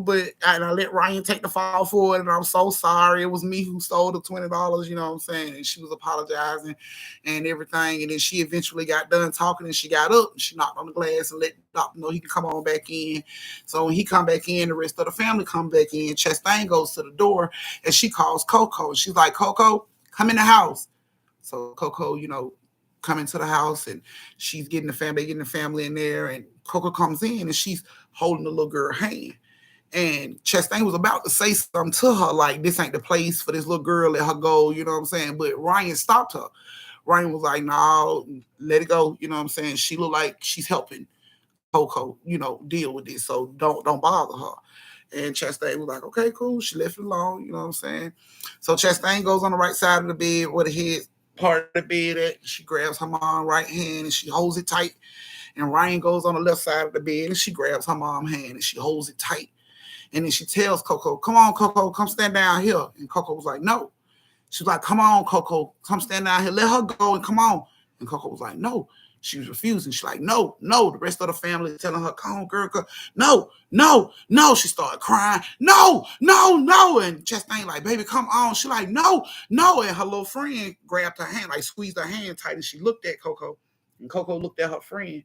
but I let Ryan take the fall for it. And I'm so sorry. It was me who stole the $20, you know what I'm saying?" And she was apologizing and everything. And then she eventually got done talking and she got up and she knocked on the glass and let the doctor know he can come on back in. So when he come back in, the rest of the family come back in. Chastain goes to the door and she calls Coco. She's like, "Coco, come in the house." So Coco, come into the house and she's getting the family in there. And Coco comes in and she's holding the little girl's hand. And Chastain was about to say something to her, like, "This ain't the place for this little girl, let her go," you know what I'm saying? But Ryan stopped her. Ryan was like, "No, let it go," you know what I'm saying? She look like she's helping Coco, deal with this. So don't bother her. And Chastain was like, "Okay, cool." She left it alone, you know what I'm saying? So Chastain goes on the right side of the bed where the head part of the bed at. She grabs her mom's right hand and she holds it tight. And Ryan goes on the left side of the bed and she grabs her mom's hand and she holds it tight. And then she tells Coco, "Come on, Coco, come stand down here." And Coco was like, "No." She was like, "Come on, Coco, come stand down here. Let her go and come on." And Coco was like, "No." She was refusing. She's like, "No, no." The rest of the family telling her, "Come on, girl, girl." "No, no, no." She started crying. "No, no, no." And Chastain like, "Baby, come on." She like, "No, no." And her little friend grabbed her hand, like squeezed her hand tight. And she looked at Coco. And Coco looked at her friend.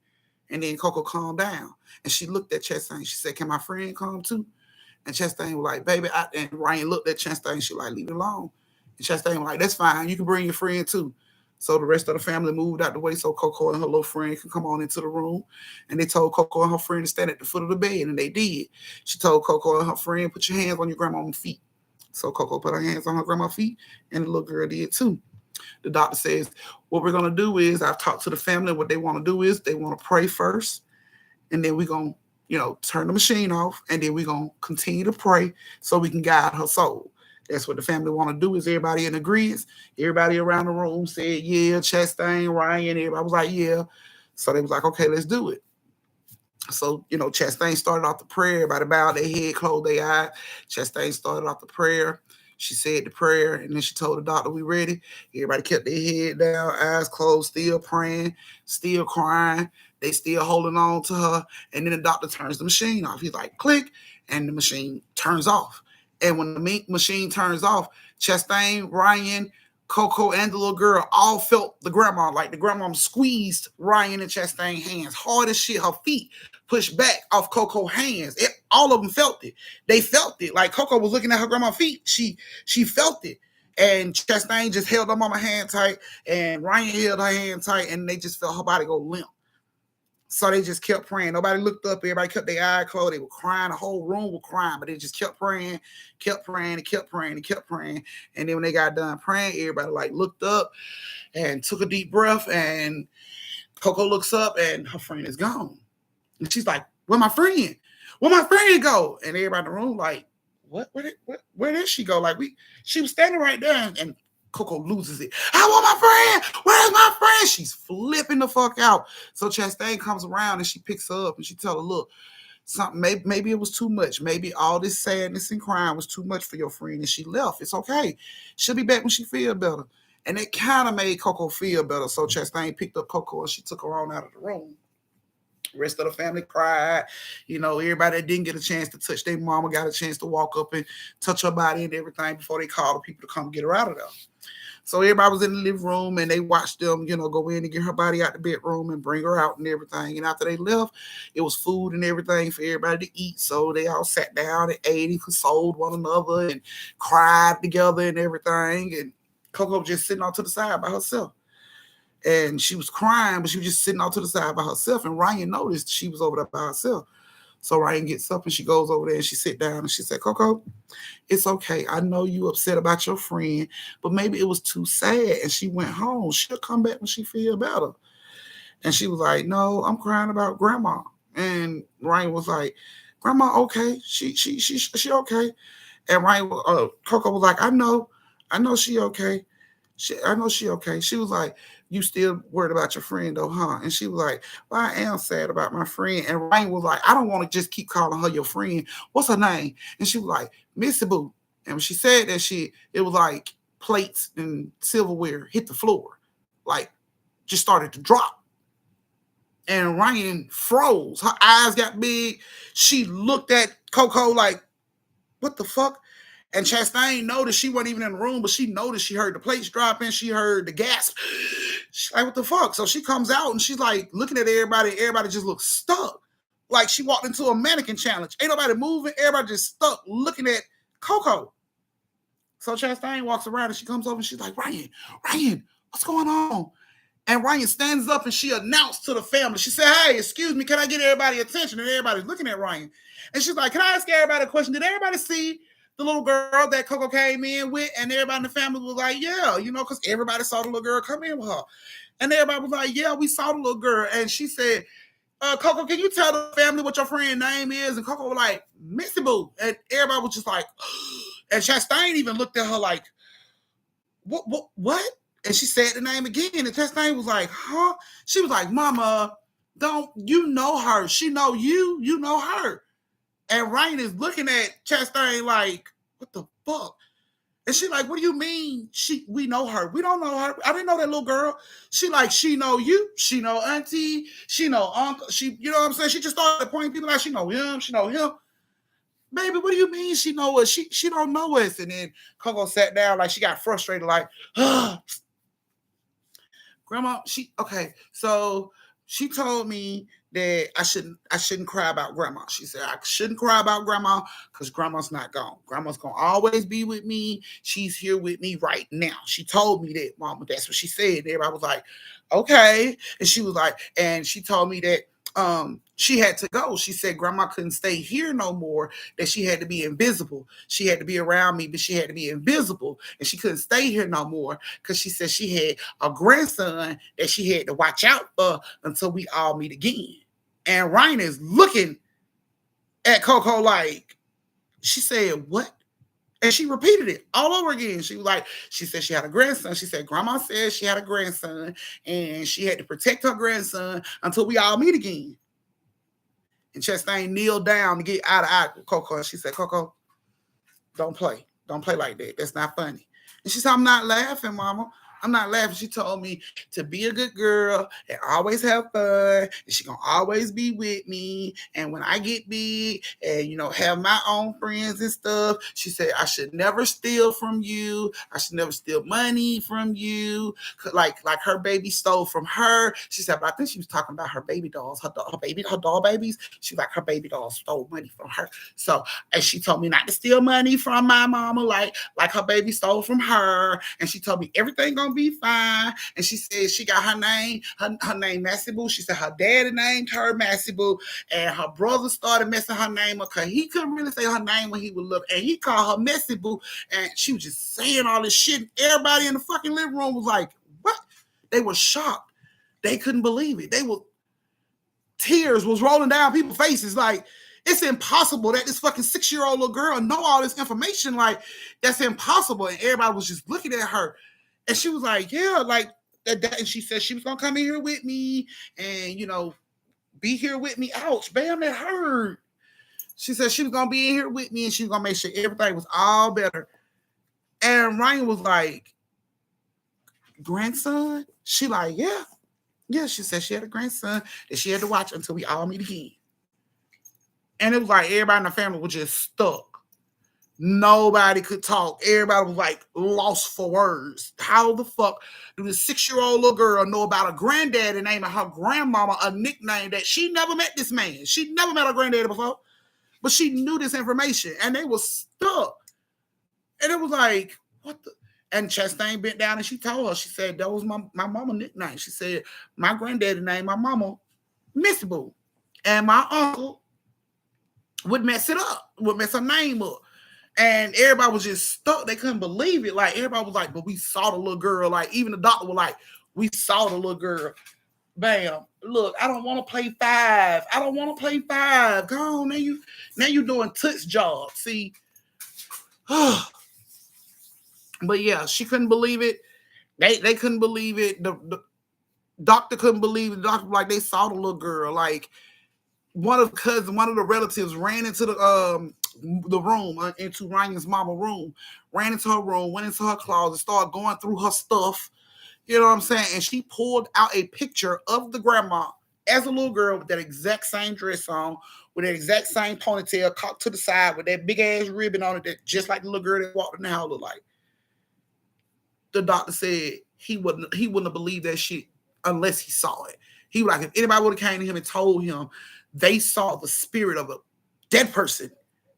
And then Coco calmed down. And she looked at Chastain. She said, "Can my friend come too?" And Chastain was like, "Baby," and Ryan looked at Chastain. She like, "Leave it alone." And Chastain was like, "That's fine. You can bring your friend too." So the rest of the family moved out the way so Coco and her little friend could come on into the room. And they told Coco and her friend to stand at the foot of the bed. And they did. She told Coco and her friend, "Put your hands on your grandma's feet." So Coco put her hands on her grandma's feet. And the little girl did too. The doctor says, "What we're going to do is, I've talked to the family. What they want to do is they want to pray first. And then we're going to, turn the machine off. And then we're going to continue to pray so we can guide her soul." That's what the family want to do. Is everybody in agreement? Everybody around the room said, "Yeah." Chastain, Ryan, everybody was like, "Yeah." So they was like, "Okay, let's do it." So, Chastain started off the prayer. Everybody bowed their head, closed their eyes. Chastain started off the prayer. She said the prayer, and then she told the doctor, "We ready?" Everybody kept their head down, eyes closed, still praying, still crying. They still holding on to her. And then the doctor turns the machine off. He's like, click, and the machine turns off. And when the machine turns off, Chastain, Ryan, Coco, and the little girl all felt the grandma. Like the grandma squeezed Ryan and Chastain's hands hard as shit. Her feet pushed back off Coco's hands. All of them felt it. They felt it. Like Coco was looking at her grandma's feet. She felt it. And Chastain just held her mama hand tight, and Ryan held her hand tight, and they just felt her body go limp. So they just kept praying. Nobody looked up. Everybody kept their eyes closed. They were crying. The whole room was crying, but they just kept praying, kept praying, and kept praying, and kept praying. And then when they got done praying, everybody like looked up and took a deep breath. And Coco looks up, and her friend is gone. And she's like, "Where my friend? Where my friend go?" And everybody in the room like, "What? Where did she go?" Like she was standing right there, and Coco loses it. I want my friend. Where's my friend? She's flipping the fuck out. So Chastain comes around and she picks her up and she tell her, look, something maybe it was too much. Maybe all this sadness and crying was too much for your friend, and she left. It's okay. She'll be back when she feel better. And it kind of made Coco feel better. So Chastain picked up Coco and she took her on out of the room. The rest of the family cried. Everybody that didn't get a chance to touch their mama got a chance to walk up and touch her body and everything before they called the people to come get her out of there. So everybody was in the living room and they watched them, go in and get her body out the bedroom and bring her out and everything. And after they left, it was food and everything for everybody to eat. So they all sat down and ate and consoled one another and cried together and everything. And Coco was just sitting off to the side by herself. And she was crying, but she was just sitting off to the side by herself. And Ryan noticed she was over there by herself. So Ryan gets up and she goes over there and she sit down and she said, Coco, it's okay. I know you upset about your friend, but maybe it was too sad. And she went home. She'll come back when she feel better. And she was like, no, I'm crying about grandma. And Ryan was like, grandma, okay. She okay. And Coco was like, I know she okay. I know she okay. She was like, you still worried about your friend though, huh? And she was like, well, I am sad about my friend. And Ryan was like, I don't want to just keep calling her your friend. What's her name? And she was like, Missy Boo. And when she said that it was like plates and silverware hit the floor. Like, just started to drop. And Ryan froze. Her eyes got big. She looked at Coco like, what the fuck? And Chastain noticed she wasn't even in the room, but she noticed she heard the plates dropping. She heard the gasp. She's like, what the fuck? So she comes out and she's like looking at everybody. Everybody just looks stuck. Like she walked into a mannequin challenge. Ain't nobody moving. Everybody just stuck looking at Coco. So Chastain walks around and she comes over and she's like, Ryan, what's going on? And Ryan stands up and she announced to the family. She said, hey, excuse me, can I get everybody's attention? And everybody's looking at Ryan. And she's like, can I ask everybody a question? Did everybody see the little girl that Coco came in with? And everybody in the family was like, yeah, because everybody saw the little girl come in with her. And everybody was like, yeah, we saw the little girl. And she said, Coco, can you tell the family what your friend's name is? And Coco was like, Missy Boo. And everybody was just like, and Chastain even looked at her like, what? And she said the name again. And Chastain was like, huh? She was like, Mama, you know her. She know you. You know her. And Ryan is looking at Chastain like, what the fuck? And she like, what do you mean? We know her. We don't know her. I didn't know that little girl. She like, she know you. She know auntie. She know uncle. You know what I'm saying? She just started pointing people out. She know him. She know him. Baby, what do you mean she know us? She don't know us. And then Coco sat down like she got frustrated like, Grandma, so she told me that I shouldn't cry about grandma. She said I shouldn't cry about grandma because grandma's not gone. Grandma's gonna always be with me. She's here with me right now. She told me that, Mama. That's what she said. And everybody was like, okay. And she was like, and she told me that she had to go. She said grandma couldn't stay here no more, that she had to be invisible. She had to be around me, but she had to be invisible. And she couldn't stay here no more because she said she had a grandson that she had to watch out for until we all meet again. And Ryan is looking at Coco like, she said, what? And she repeated it all over again. She was like, she said she had a grandson. She said, grandma said she had a grandson and she had to protect her grandson until we all meet again. And Chastain kneeled down to get out of eye with Coco. And she said, Coco, don't play. Don't play like that. That's not funny. And she said, I'm not laughing, Mama. I'm not laughing. She told me to be a good girl and always have fun. And she gonna always be with me. And when I get big and, have my own friends and stuff, she said, I should never steal from you. I should never steal money from you. Like her baby stole from her. She said, but I think she was talking about her baby dolls, her doll babies. She like her baby dolls stole money from her. So, and she told me not to steal money from my mama, like her baby stole from her. And she told me everything gonna be fine. And she said she got her name Massey Boo. She said her daddy named her Massey Boo, and her brother started messing her name up because he couldn't really say her name when he was little, and he called her Messy Boo. And she was just saying all this shit. And everybody in the fucking living room was like, what? They were shocked. They couldn't believe it. Tears was rolling down people's faces. Like, it's impossible that this fucking 6-year-old little girl know all this information. Like, that's impossible. And everybody was just looking at her. And she was like, yeah, like that. And she said she was gonna come in here with me and be here with me. Ouch, bam, that hurt. She said she was gonna be in here with me and she was gonna make sure everything was all better. And Ryan was like, grandson? She like, yeah. Yeah, she said she had a grandson that she had to watch until we all meet again. And it was like everybody in the family was just stuck. Nobody could talk. Everybody was like lost for words. How the fuck do this 6-year-old little girl know about a granddaddy naming her grandmama a nickname that she never met this man? She never met her granddaddy before, but she knew this information and they was stuck. And it was like, what the? And Chastain bent down and she told her, she said, that was my mama nickname. She said, my granddaddy named my mama Missy Boo. And my uncle would mess it up, would mess her name up. And everybody was just stuck. They couldn't believe it. Like, everybody was like, but we saw the little girl. Like, even the doctor was like, we saw the little girl. Bam. Look, I don't want to play 5. I don't want to play 5. Go on, now you doing Toots' job. See? But yeah, she couldn't believe it. They couldn't believe it. The doctor couldn't believe it. The doctor was like, they saw the little girl. Like, one of the relatives ran into the room, into Ryan's mama's room, ran into her room, went into her closet, started going through her stuff. You know what I'm saying? And she pulled out a picture of the grandma as a little girl with that exact same dress on, with that exact same ponytail cocked to the side, with that big ass ribbon on it, that just like the little girl that walked in the house looked like. The doctor said he wouldn't have believed that shit unless he saw it. He was like, if anybody would have came to him and told him they saw the spirit of a dead person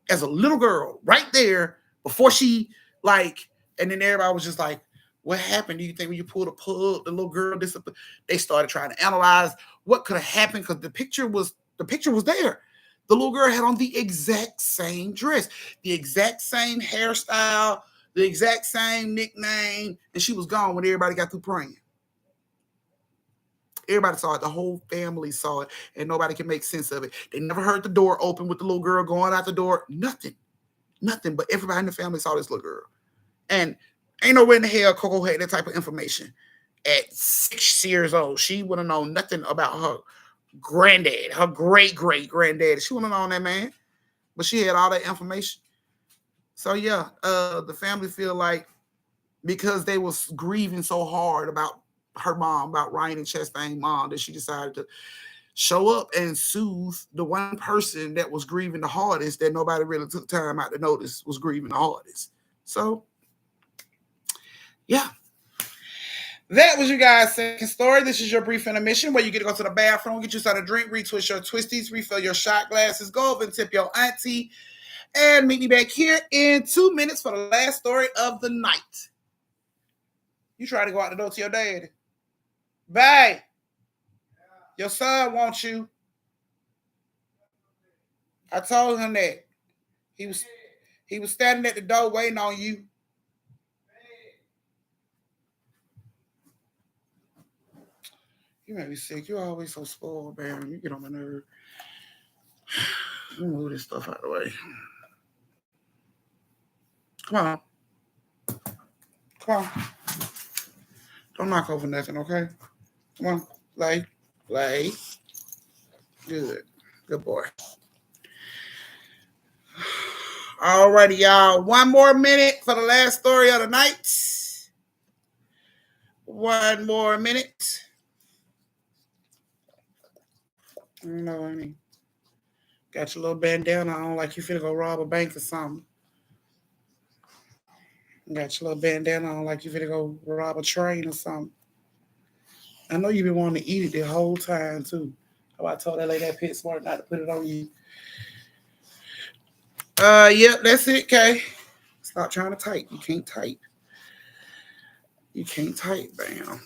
as a little girl right there before she, like, and then everybody was just like, what happened? Do you think when you pulled a plug, the little girl disappeared? They started trying to analyze what could have happened because the picture was there. The little girl had on the exact same dress, the exact same hairstyle, the exact same nickname, and she was gone when everybody got through praying. Everybody saw it. The whole family saw it, and nobody can make sense of it. They never heard the door open with the little girl going out the door. Nothing. But everybody in the family saw this little girl. And ain't no way in the hell Coco had that type of information. At 6 years old, she wouldn't have known nothing about her granddad, her great-great-granddad. She wouldn't have known that man. But she had all that information. So, yeah, the family feel like because they was grieving so hard about her mom, about Ryan and Chastain's mom, that she decided to show up and soothe the one person that was grieving the hardest that nobody really took time out to notice was grieving the hardest. So, yeah. That was you guys' second story. This is your brief intermission where you get to go to the bathroom, get you something to drink, retwist your twisties, refill your shot glasses, go over and tip your auntie, and meet me back here in 2 minutes for the last story of the night. You try to go out the door to your daddy. Babe, your son wants you. I told him that. He was standing at the door waiting on you. You may be sick. You're always so spoiled, man. You get on my nerve. Let me move this stuff out of the way. Come on. Don't knock over nothing, okay? Come on. Lay. Good boy. Alrighty, y'all. 1 more minute for the last story of the night. 1 more minute. No, I mean, got your little bandana on like you finna go rob a bank or something. Got your little bandana on like you finna go rob a train or something. I know you've been wanting to eat it the whole time, too. I told that lady at Pit Smart not to put it on you. Yep, that's it, Kay. Stop trying to type. You can't type. Bam.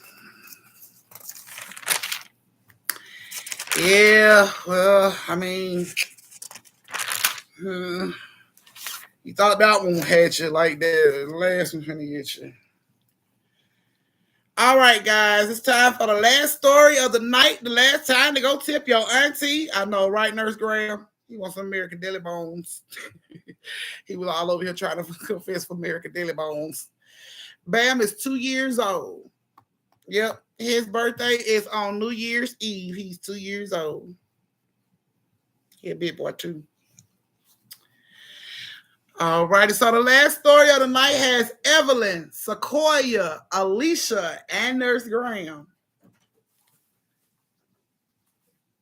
Yeah, well, I mean, you thought that one had you like that. The last one's gonna get you. All right, guys, it's time for the last story of the night. The last time to go tip your auntie. I know, right, Nurse Graham? He wants some American Deli Bones. He was all over here trying to confess for American Deli Bones. Bam is 2 years old. Yep. His birthday is on New Year's Eve. He's 2 years old. He a big boy too. All righty. So the last story of the night has Evelyn, Sequoia, Alicia, and Nurse Graham.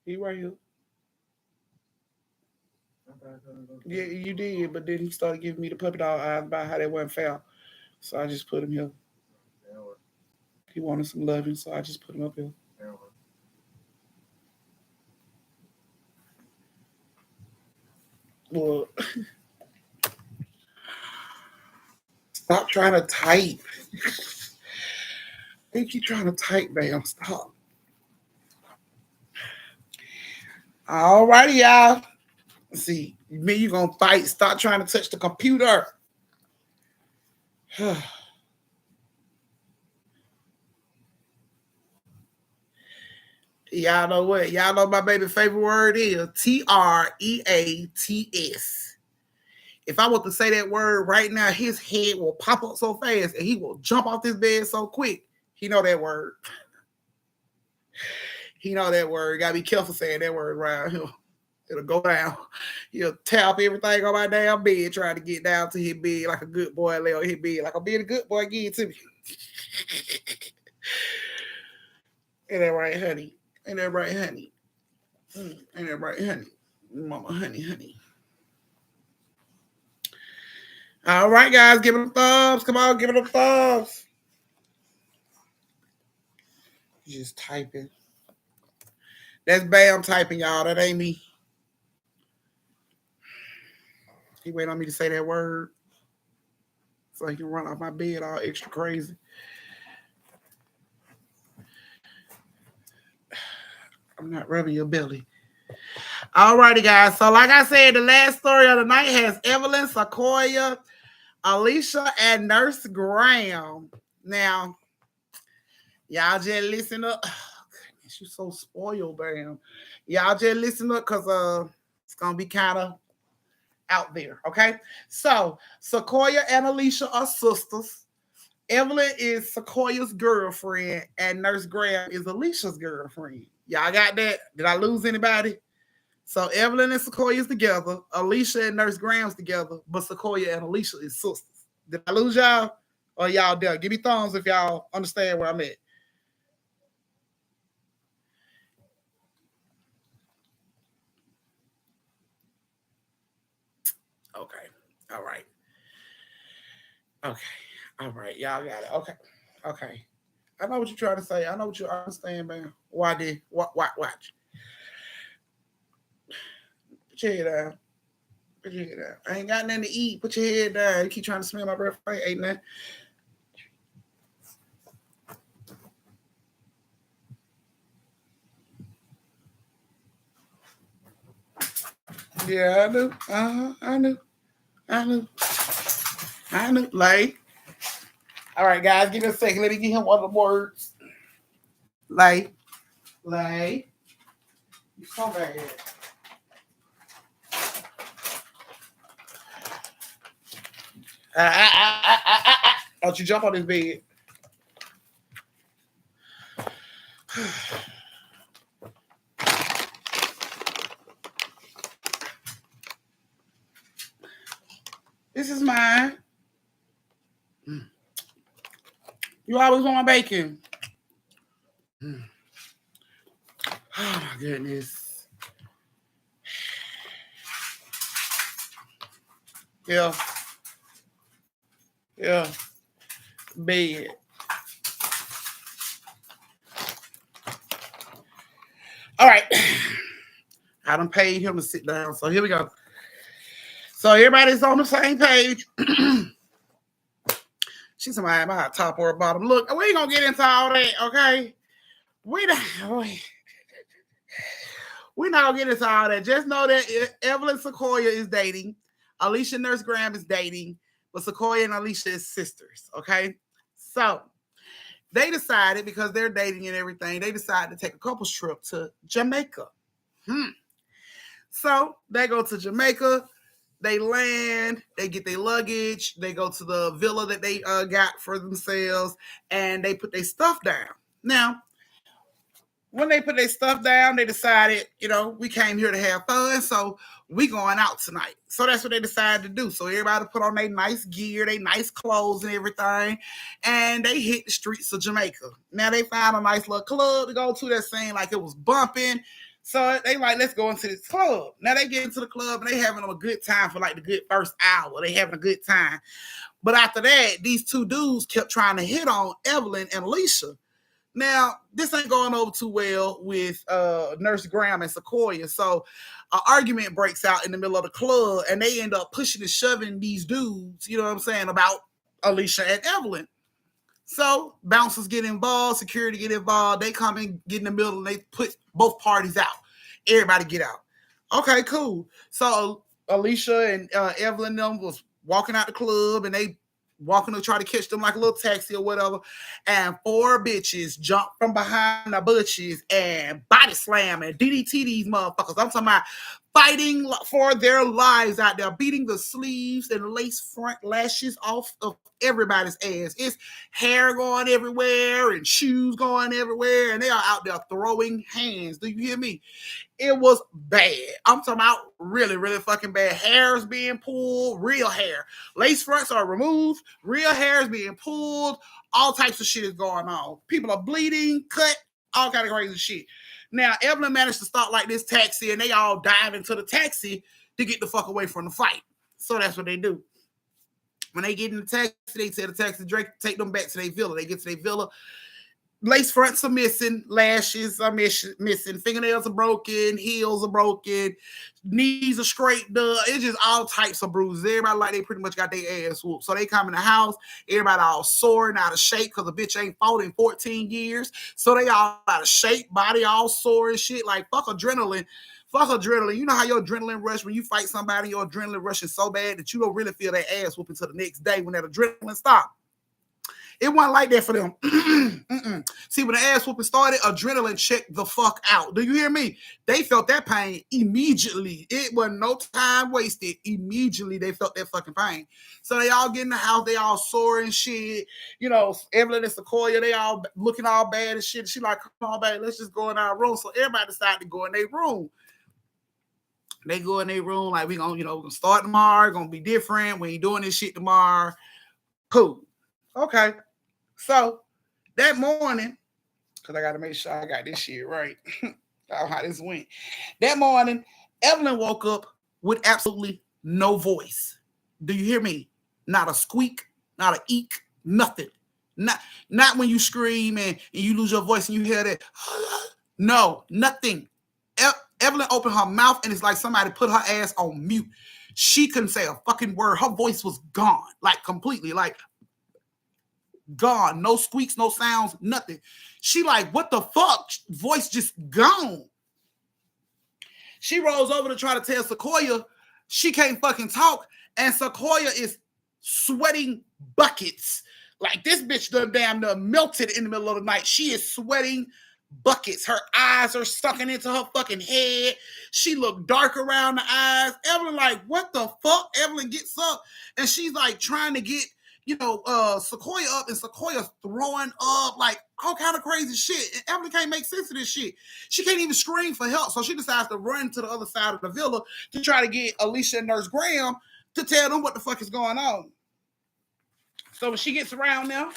He right here. Yeah, you did, but then he started giving me the puppy dog eyes about how that wasn't fair. So I just put him here. He wanted some loving, so I just put him up here. Well, stop trying to type. You keep trying to type, Bam. Stop. All righty, y'all. Let's see, me, you gonna fight. Stop trying to touch the computer. Y'all know what? Y'all know my baby favorite word is TREATS. If I was to say that word right now, his head will pop up so fast and he will jump off this bed so quick. He know that word. He know that word. Gotta be careful saying that word around him. It'll go down. He'll tap everything on my damn bed, trying to get down to his bed like a good boy, lay on his bed like I'm being a good boy. Give it to me. Ain't that right, honey? Ain't that right, honey? Ain't that right, honey? Mama, honey. All right, guys, give it a thumbs. Come on, give it a thumbs. Just typing. That's Bam typing, y'all. That ain't me. He waiting on me to say that word so he can run off my bed all extra crazy. I'm not rubbing your belly. All righty, guys. So, like I said, the last story of the night has Evelyn, Sequoia, Alicia, and Nurse Graham. Now, y'all just listen up. Oh, goodness, you so spoiled, Bam. Y'all just listen up because it's gonna be kind of out there. Okay. So Sequoia and Alicia are sisters. Evelyn is Sequoia's girlfriend, and Nurse Graham is Alicia's girlfriend. Y'all got that? Did I lose anybody? So Evelyn and Sequoia's together, Alicia and Nurse Graham's together, but Sequoia and Alicia is sisters. Did I lose y'all? Or y'all there? Give me thumbs if y'all understand where I'm at. Okay. All right. Okay. All right. Y'all got it. Okay. Okay. I know what you're trying to say. I know what you understand, man. Why did watch? Put your head down. Put your head down. I ain't got nothing to eat. Put your head down. You keep trying to smell my breath. I ain't nothing. Yeah, I knew. I knew. I knew. I knew. Like. All right, guys, give me a second. Let me get him one of the words. Like. You come back here. Don't you jump on this bed. This is mine. You always want my bacon. Oh my goodness. Yeah. Yeah. Bed. All right. I done paid him to sit down. So here we go. So everybody's on the same page. She's somebody my top or bottom. Look, we ain't gonna get into all that, okay? We're not gonna get into all that. Just know that Evelyn Sequoia is dating. Alicia Nurse Graham is dating, but Sequoia and Alicia is sisters, okay? So they decided, because they're dating and everything, they decided to take a couple's trip to Jamaica. So they go to Jamaica. They land, they get their luggage, they go to the villa that they got for themselves, and they put their stuff down. Now, when they put their stuff down, they decided, we came here to have fun, so we going out tonight. So that's what they decided to do. So everybody put on their nice gear, their nice clothes and everything, and they hit the streets of Jamaica. Now they found a nice little club to go to that seemed like it was bumping. So they like, let's go into this club. Now they get into the club and they having a good time for like the good first hour. They having a good time. But after that, these two dudes kept trying to hit on Evelyn and Alicia. Now, this ain't going over too well with Nurse Graham and Sequoia. So an argument breaks out in the middle of the club and they end up pushing and shoving these dudes, you know what I'm saying, about Alicia and Evelyn. So bouncers get involved, security get involved. They come and get in the middle and they put both parties out. Everybody get out. Okay, cool. So Alicia and Evelyn them was walking out the club and they walking to try to catch them like a little taxi or whatever. And four bitches jump from behind the bushes and body slam and DDT these motherfuckers. I'm talking about fighting for their lives out there, beating the sleeves and lace front lashes off of everybody's ass. It's hair going everywhere and shoes going everywhere, and they are out there throwing hands. Do you hear me? It was bad. I'm talking about really, really fucking bad. Hair's being pulled, real hair. Lace fronts are removed, real hair is being pulled. All types of shit is going on. People are bleeding, cut, all kind of crazy shit. Now, Evelyn managed to stop like this taxi, and they all dive into the taxi to get the fuck away from the fight. So that's what they do. When they get in the taxi, they tell the taxi driver take them back to their villa. They get to their villa. Lace fronts are missing, lashes are missing, fingernails are broken, heels are broken, knees are scraped up. It's just all types of bruises. Everybody like they pretty much got their ass whooped. So they come in the house, everybody all sore and out of shape because the bitch ain't fought in 14 years. So they all out of shape, body all sore and shit. Like, fuck adrenaline. Fuck adrenaline. You know how your adrenaline rush when you fight somebody, your adrenaline rush is so bad that you don't really feel that ass whooping until the next day when that adrenaline stops. It wasn't like that for them. See, when the ass whooping started, adrenaline checked the fuck out. Do you hear me? They felt that pain immediately. It wasn't no time wasted. Immediately, they felt that fucking pain. So they all get in the house. They all sore and shit. Evelyn and Sequoia, they all looking all bad and shit. She like, come on, baby, let's just go in our room. So everybody decided to go in their room. They go in their room like, we're gonna start tomorrow. Gonna be different. We ain't doing this shit tomorrow. Cool. Okay. So that morning, because I got to make sure I got this shit right, how this went. That morning, Evelyn woke up with absolutely no voice. Do you hear me? Not a squeak, not a eek, nothing. Not when you scream and you lose your voice and you hear that. No, nothing. Evelyn opened her mouth and it's like somebody put her ass on mute. She couldn't say a fucking word. Her voice was gone, like completely, like gone. No squeaks, no sounds, nothing. She like, what the fuck? Voice just gone. She rolls over to try to tell Sequoia she can't fucking talk, and Sequoia is sweating buckets. Like, this bitch done damn near melted in the middle of the night. She is sweating buckets. Her eyes are sucking into her fucking head. She looked dark around the eyes. Evelyn like, what the fuck? Evelyn gets up and she's like trying to get Sequoia up, and Sequoia throwing up, like all kind of crazy shit. And Evelyn can't make sense of this shit. She can't even scream for help. So she decides to run to the other side of the villa to try to get Alicia and Nurse Graham to tell them what the fuck is going on. So when she gets around now,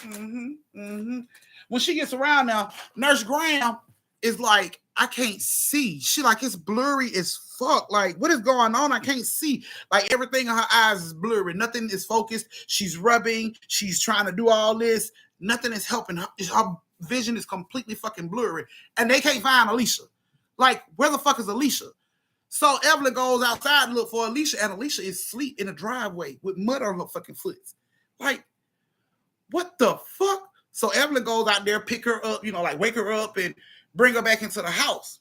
when she gets around now, Nurse Graham is like, I can't see. She like, it's blurry as fuck. Like, what is going on? I can't see. Like, everything in her eyes is blurry. Nothing is focused. She's rubbing. She's trying to do all this. Nothing is helping her. Her vision is completely fucking blurry. And they can't find Alicia. Like, where the fuck is Alicia? So Evelyn goes outside to look for Alicia, and Alicia is asleep in the driveway with mud on her fucking foot. Like, what the fuck? So Evelyn goes out there, pick her up, like wake her up and bring her back into the house.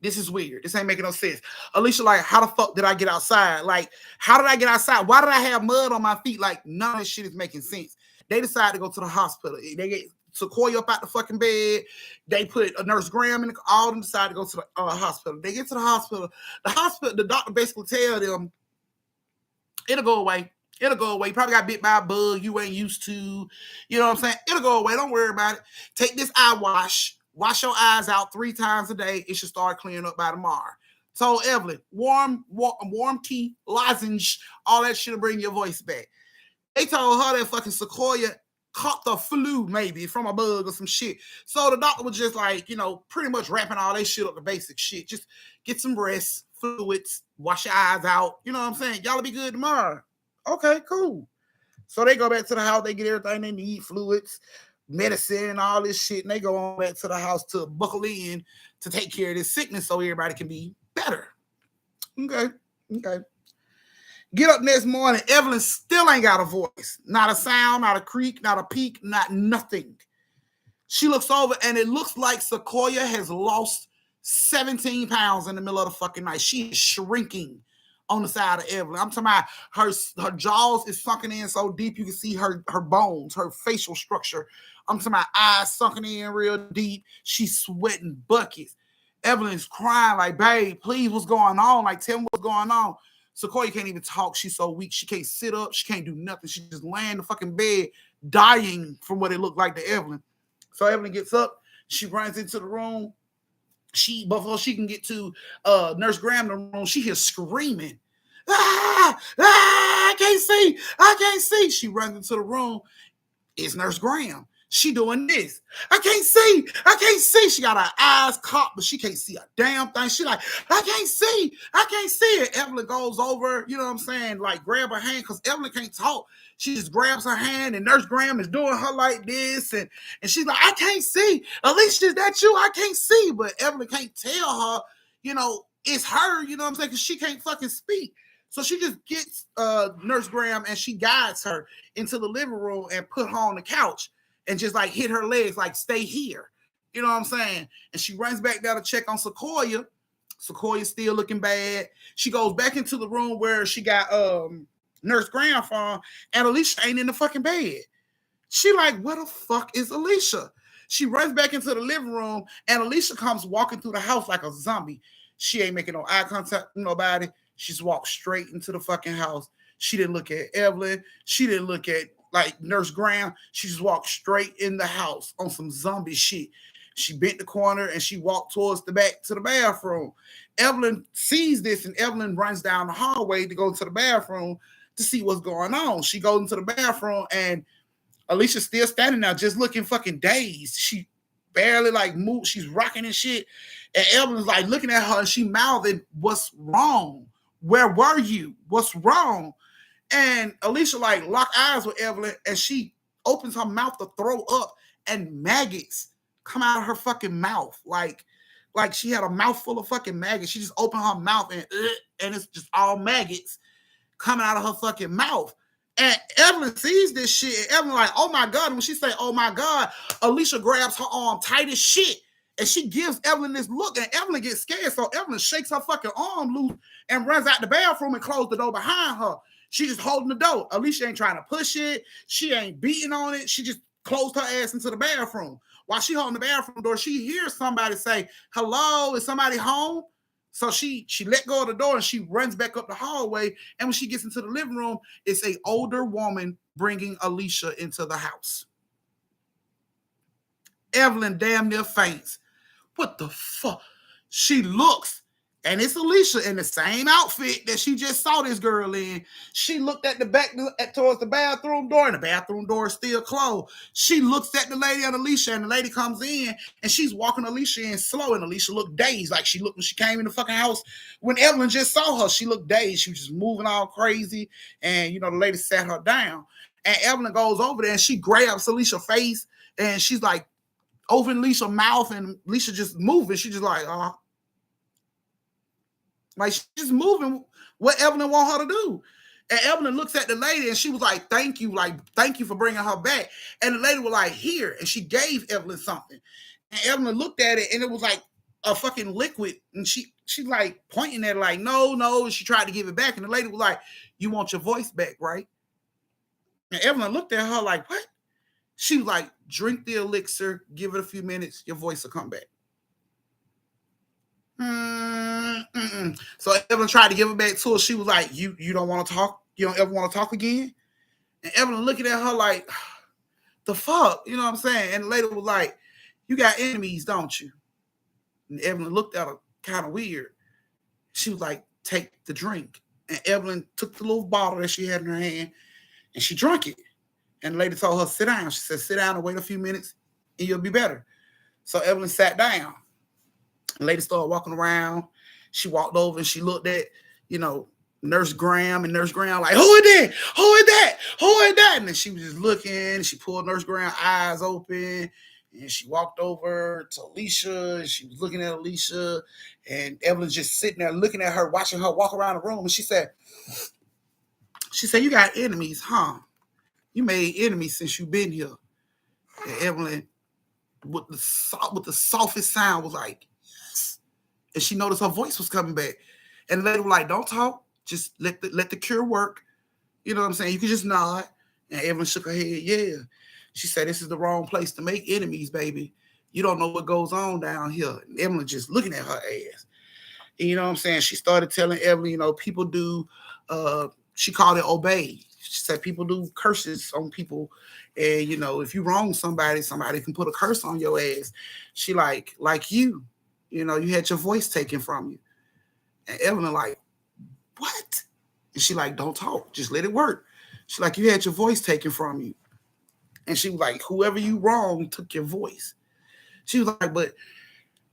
This is weird. This ain't making no sense. Alicia like, how the fuck did I get outside? Like, how did I get outside? Why did I have mud on my feet? Like, none of this shit is making sense. They decide to go to the hospital. They get Sequoia up out the fucking bed. They put a Nurse Graham in. All of them decide to go to the hospital. They get to the hospital. The doctor basically tell them, It'll go away. It'll go away. You probably got bit by a bug you ain't used to. You know what I'm saying? It'll go away. Don't worry about it. Take this eye wash. Wash your eyes out 3 times a day. It should start clearing up by tomorrow. So Evelyn, warm tea, lozenge, all that shit'll bring your voice back. They told her that fucking Sequoia caught the flu maybe from a bug or some shit. So the doctor was just like, pretty much wrapping all that shit up, the basic shit. Just get some rest, fluids, wash your eyes out. You know what I'm saying? Y'all will be good tomorrow. Okay, cool. So they go back to the house, they get everything they need, fluids, medicine, all this shit, and they go on back to the house to buckle in to take care of this sickness so everybody can be better. Okay. Get up next morning, Evelyn still ain't got a voice. Not a sound, not a creak, not a peak, not nothing. She looks over and it looks like Sequoia has lost 17 pounds in the middle of the fucking night. She is shrinking on the side of Evelyn. I'm talking about her jaws is sunken in so deep you can see her bones, her facial structure. I'm talking about eyes sunken in real deep. She's sweating buckets. Evelyn's crying like, babe, please, what's going on? Like, tell me what's going on. Sequoia can't even talk. She's so weak. She can't sit up. She can't do nothing. She's just laying in the fucking bed, dying from what it looked like to Evelyn. So Evelyn gets up. She runs into the room. Before she can get to Nurse Graham in the room, she hears screaming. I can't see. She runs into the room. It's Nurse Graham. She doing this. I can't see. She got her eyes caught, but she can't see a damn thing. She like, I can't see it. Evelyn goes over, you know what I'm saying, like grab her hand, because Evelyn can't talk. She just grabs her hand, and Nurse Graham is doing her like this, and she's like, I can't see. Alicia, is that you? I can't see. But Evelyn can't tell her, it's her, you know what I'm saying, because she can't fucking speak. So she just gets Nurse Graham and she guides her into the living room and put her on the couch and just like hit her legs, like stay here. You know what I'm saying? And she runs back down to check on Sequoia. Sequoia's still looking bad. She goes back into the room where she got Nurse Graham from, and Alicia ain't in the fucking bed. She like, where the fuck is Alicia? She runs back into the living room, and Alicia comes walking through the house like a zombie. She ain't making no eye contact with nobody. She's walked straight into the fucking house. She didn't look at Evelyn. She didn't look at like Nurse Graham. She just walked straight in the house on some zombie shit. She bent the corner and she walked towards the back to the bathroom. Evelyn sees this, and Evelyn runs down the hallway to go to the bathroom to see what's going on. She goes into the bathroom, and Alicia's still standing there just looking fucking dazed. She barely like moved. She's rocking and shit. And Evelyn's like looking at her, and she mouthing, what's wrong? Where were you? What's wrong? And Alicia like locked eyes with Evelyn, and she opens her mouth to throw up, and maggots come out of her fucking mouth. Like she had a mouthful of fucking maggots. She just opened her mouth, and it's just all maggots coming out of her fucking mouth. And Evelyn sees this shit, and Evelyn like, oh my God. And when she say, oh my God, Alicia grabs her arm tight as shit. And she gives Evelyn this look, and Evelyn gets scared. So Evelyn shakes her fucking arm loose and runs out the bathroom and closes the door behind her. She just holding the door. Alicia ain't trying to push it. She ain't beating on it. She just closed her ass into the bathroom. While she holding the bathroom door, she hears somebody say, hello, is somebody home? So she let go of the door, and she runs back up the hallway. And when she gets into the living room, it's an older woman bringing Alicia into the house. Evelyn damn near faints. What the fuck? She looks, and it's Alicia in the same outfit that she just saw this girl in. She looked at the back towards the bathroom door, and the bathroom door is still closed. She looks at the lady and Alicia, and the lady comes in, and she's walking Alicia in slow, and Alicia looked dazed, like she looked when she came in the fucking house. When Evelyn just saw her, she looked dazed. She was just moving all crazy, and the lady sat her down. And Evelyn goes over there, and she grabs Alicia's face, and she's like, open Alicia's mouth, and Alicia just moving. She just like she's just moving what Evelyn want her to do. And Evelyn looks at the lady, and she was like, thank you for bringing her back. And the lady was like, here. And she gave Evelyn something. And Evelyn looked at it, and it was like a fucking liquid. And she like pointing at it like, no. And she tried to give it back. And the lady was like, you want your voice back, right? And Evelyn looked at her like, what? She was like, drink the elixir, give it a few minutes, your voice will come back. So Evelyn tried to give it back to her. She was like, you don't want to talk? You don't ever want to talk again? And Evelyn looking at her like, the fuck? You know what I'm saying? And the lady was like, you got enemies, don't you? And Evelyn looked at her kind of weird. She was like, take the drink. And Evelyn took the little bottle that she had in her hand and she drank it. And the lady told her, sit down. She said, sit down and wait a few minutes and you'll be better. So Evelyn sat down. The lady started walking around. She walked over and she looked at, Nurse Graham, and Nurse Graham like, who is that? Who is that? Who is that? And then she was just looking. She pulled Nurse Graham's eyes open, and she walked over to Alicia, and she was looking at Alicia, and Evelyn's just sitting there looking at her, watching her walk around the room. And she said, you got enemies, huh? You made enemies since you've been here. And Evelyn, with the softest sound, was like, yes. And she noticed her voice was coming back. And the lady was like, don't talk. Just let the cure work. You know what I'm saying? You can just nod. And Evelyn shook her head. Yeah. She said, this is the wrong place to make enemies, baby. You don't know what goes on down here. And Evelyn just looking at her ass. And you know what I'm saying? She started telling Evelyn, people do, she called it obey. She said people do curses on people. And, if you wrong somebody can put a curse on your ass. She like you, you had your voice taken from you. And Evelyn like, what? And she like, don't talk. Just let it work. She like, you had your voice taken from you. And she was like, whoever you wronged took your voice. She was like, but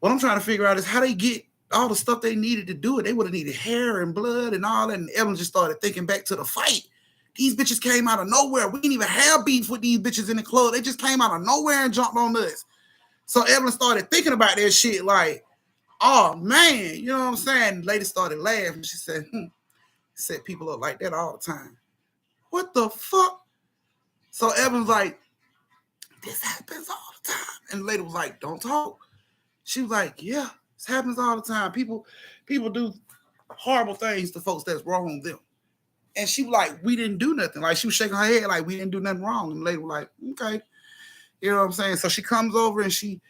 what I'm trying to figure out is how they get all the stuff they needed to do it. They would have needed hair and blood and all that. And Evelyn just started thinking back to the fight. These bitches came out of nowhere. We didn't even have beef with these bitches in the club. They just came out of nowhere and jumped on us. So Evelyn started thinking about that shit like, oh, man, you know what I'm saying? The lady started laughing. She said, set people up like that all the time. What the fuck? So Evan's like, this happens all the time. And the lady was like, don't talk. She was like, yeah, this happens all the time. People do horrible things to folks that's wrong with them. And she was like, we didn't do nothing. Like, she was shaking her head like we didn't do nothing wrong. And the lady was like, okay. You know what I'm saying? So she comes over and she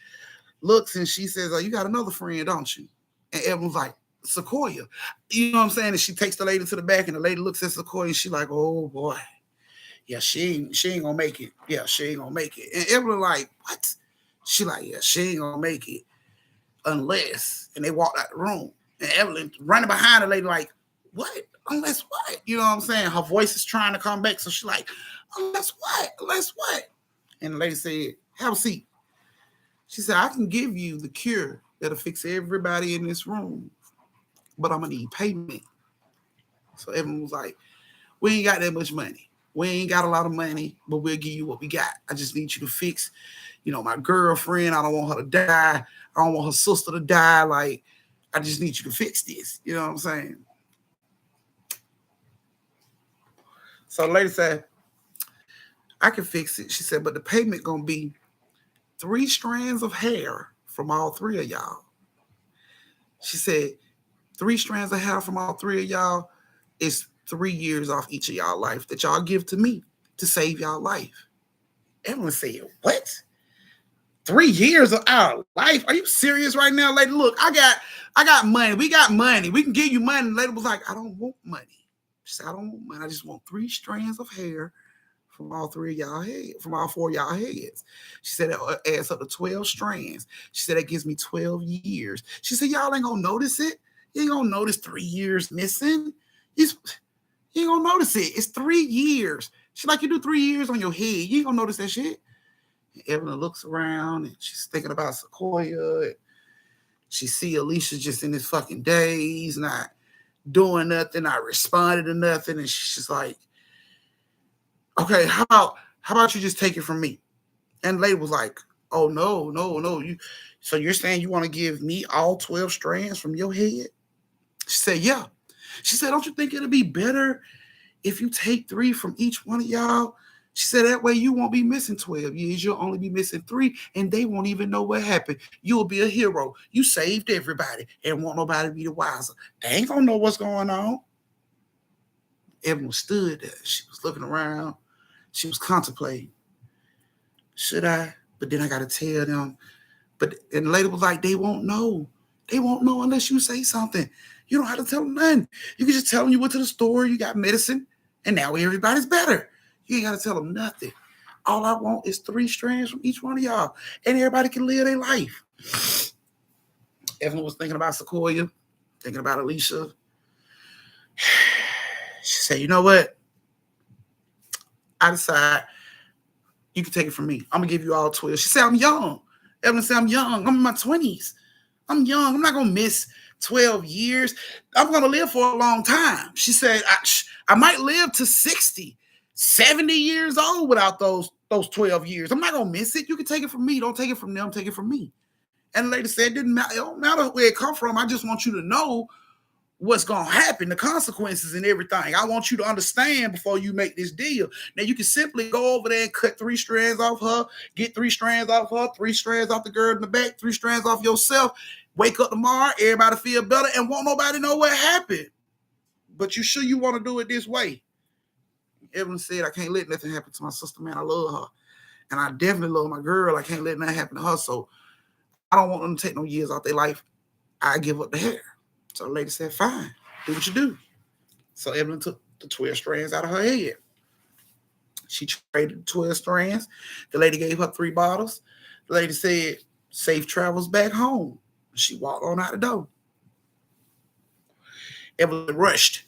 looks and she says, oh, you got another friend, don't you? And Evelyn's like, Sequoia. You know what I'm saying? And she takes the lady to the back and the lady looks at Sequoia and she's like, oh boy. Yeah, she ain't gonna make it. Yeah, she ain't gonna make it. And Evelyn like, what? She like, yeah, she ain't gonna make it unless. And they walked out the room. And Evelyn running behind the lady like, what? Unless what? You know what I'm saying? Her voice is trying to come back. So she's like, unless what? Unless what? And the lady said, have a seat. She said, I can give you the cure that'll fix everybody in this room, but I'm going to need payment. So Evelyn was like, we ain't got that much money. We ain't got a lot of money, but we'll give you what we got. I just need you to fix, my girlfriend. I don't want her to die. I don't want her sister to die. Like, I just need you to fix this. You know what I'm saying? So the lady said, I can fix it. She said, but the payment going to be 3 strands of hair from all 3 of y'all. She said, 3 strands of hair from all 3 of y'all is 3 years off each of y'all life that y'all give to me to save y'all life. Everyone said, what? 3 years of our life? Are you serious right now, lady? Look, I got money. We got money. We can give you money. And the lady was like, I don't want money. She said, I don't want money. I just want 3 strands of hair from all 3 of y'all heads, from all 4 of y'all heads. She said that adds up to 12 strands. She said that gives me 12 years. She said, y'all ain't gonna notice it. You ain't gonna notice 3 years missing. You ain't gonna notice it. It's 3 years. She's like, you do 3 years on your head. You ain't gonna notice that shit. And Evelyn looks around and she's thinking about Sequoia. And she see Alicia just in this fucking daze, not doing nothing, not responding to nothing. And she's just like, okay, how about you just take it from me? And the lady was like, oh, no. So you're saying you want to give me all 12 strands from your head? She said, yeah. She said, don't you think it'll be better if you take 3 from each one of y'all? She said, that way you won't be missing 12 years. You'll only be missing 3, and they won't even know what happened. You'll be a hero. You saved everybody, and won't nobody be the wiser. They ain't going to know what's going on. Everyone stood there. She was looking around. She was contemplating. Should I? But then I got to tell them. And the lady was like, they won't know. They won't know unless you say something. You don't have to tell them nothing. You can just tell them you went to the store, you got medicine. And now everybody's better. You ain't got to tell them nothing. All I want is 3 strands from each one of y'all. And everybody can live their life. Evelyn was thinking about Sequoia, thinking about Alicia. She said, you know what? I decide you can take it from me. I'm going to give you all 12. She said, I'm young. Evelyn said, I'm young. I'm in my 20s. I'm young. I'm not going to miss 12 years. I'm going to live for a long time. She said, I might live to 60, 70 years old without those 12 years. I'm not going to miss it. You can take it from me. Don't take it from them. Take it from me. And the lady said, it don't matter where it come from. I just want you to know what's going to happen, the consequences and everything. I want you to understand before you make this deal. Now, you can simply go over there and cut 3 strands off her, get 3 strands off her, 3 strands off the girl in the back, 3 strands off yourself. Wake up tomorrow, everybody feel better, and won't nobody know what happened. But you sure you want to do it this way? Evelyn said, I can't let nothing happen to my sister, man. I love her. And I definitely love my girl. I can't let nothing happen to her. So I don't want them to take no years off their life. I give up the hair. So the lady said, fine, do what you do. So Evelyn took the 12 strands out of her head. She traded 12 strands. The lady gave her 3 bottles. The lady said, safe travels back home. She walked on out the door. Evelyn rushed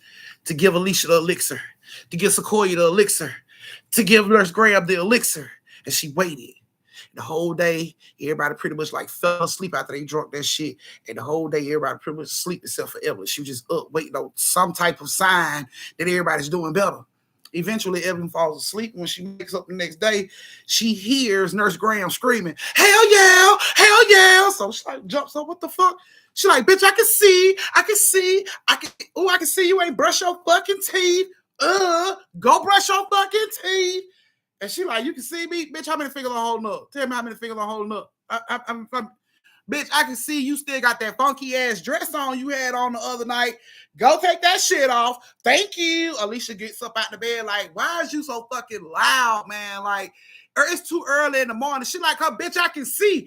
to give Alicia the elixir, to give Sequoia the elixir, to give Nurse Graham the elixir. And she waited. The whole day, everybody pretty much like fell asleep after they drunk that shit. And the whole day, everybody pretty much asleep except for Evelyn. She was just up waiting on some type of sign that everybody's doing better. Eventually, Evelyn falls asleep. When she wakes up the next day, she hears Nurse Graham screaming, hell yeah, hell yeah. So she like jumps up, what the fuck? She like, bitch, I can see, I can see you ain't brush your fucking teeth. Go brush your fucking teeth. And she like, you can see me? Bitch, how many fingers I'm holding up? Tell me how many fingers I'm holding up. Bitch, I can see you still got that funky ass dress on you had on the other night. Go take that shit off. Thank you. Alicia gets up out the bed like, why is you so fucking loud, man? Like, it's too early in the morning. She like, oh, bitch, I can see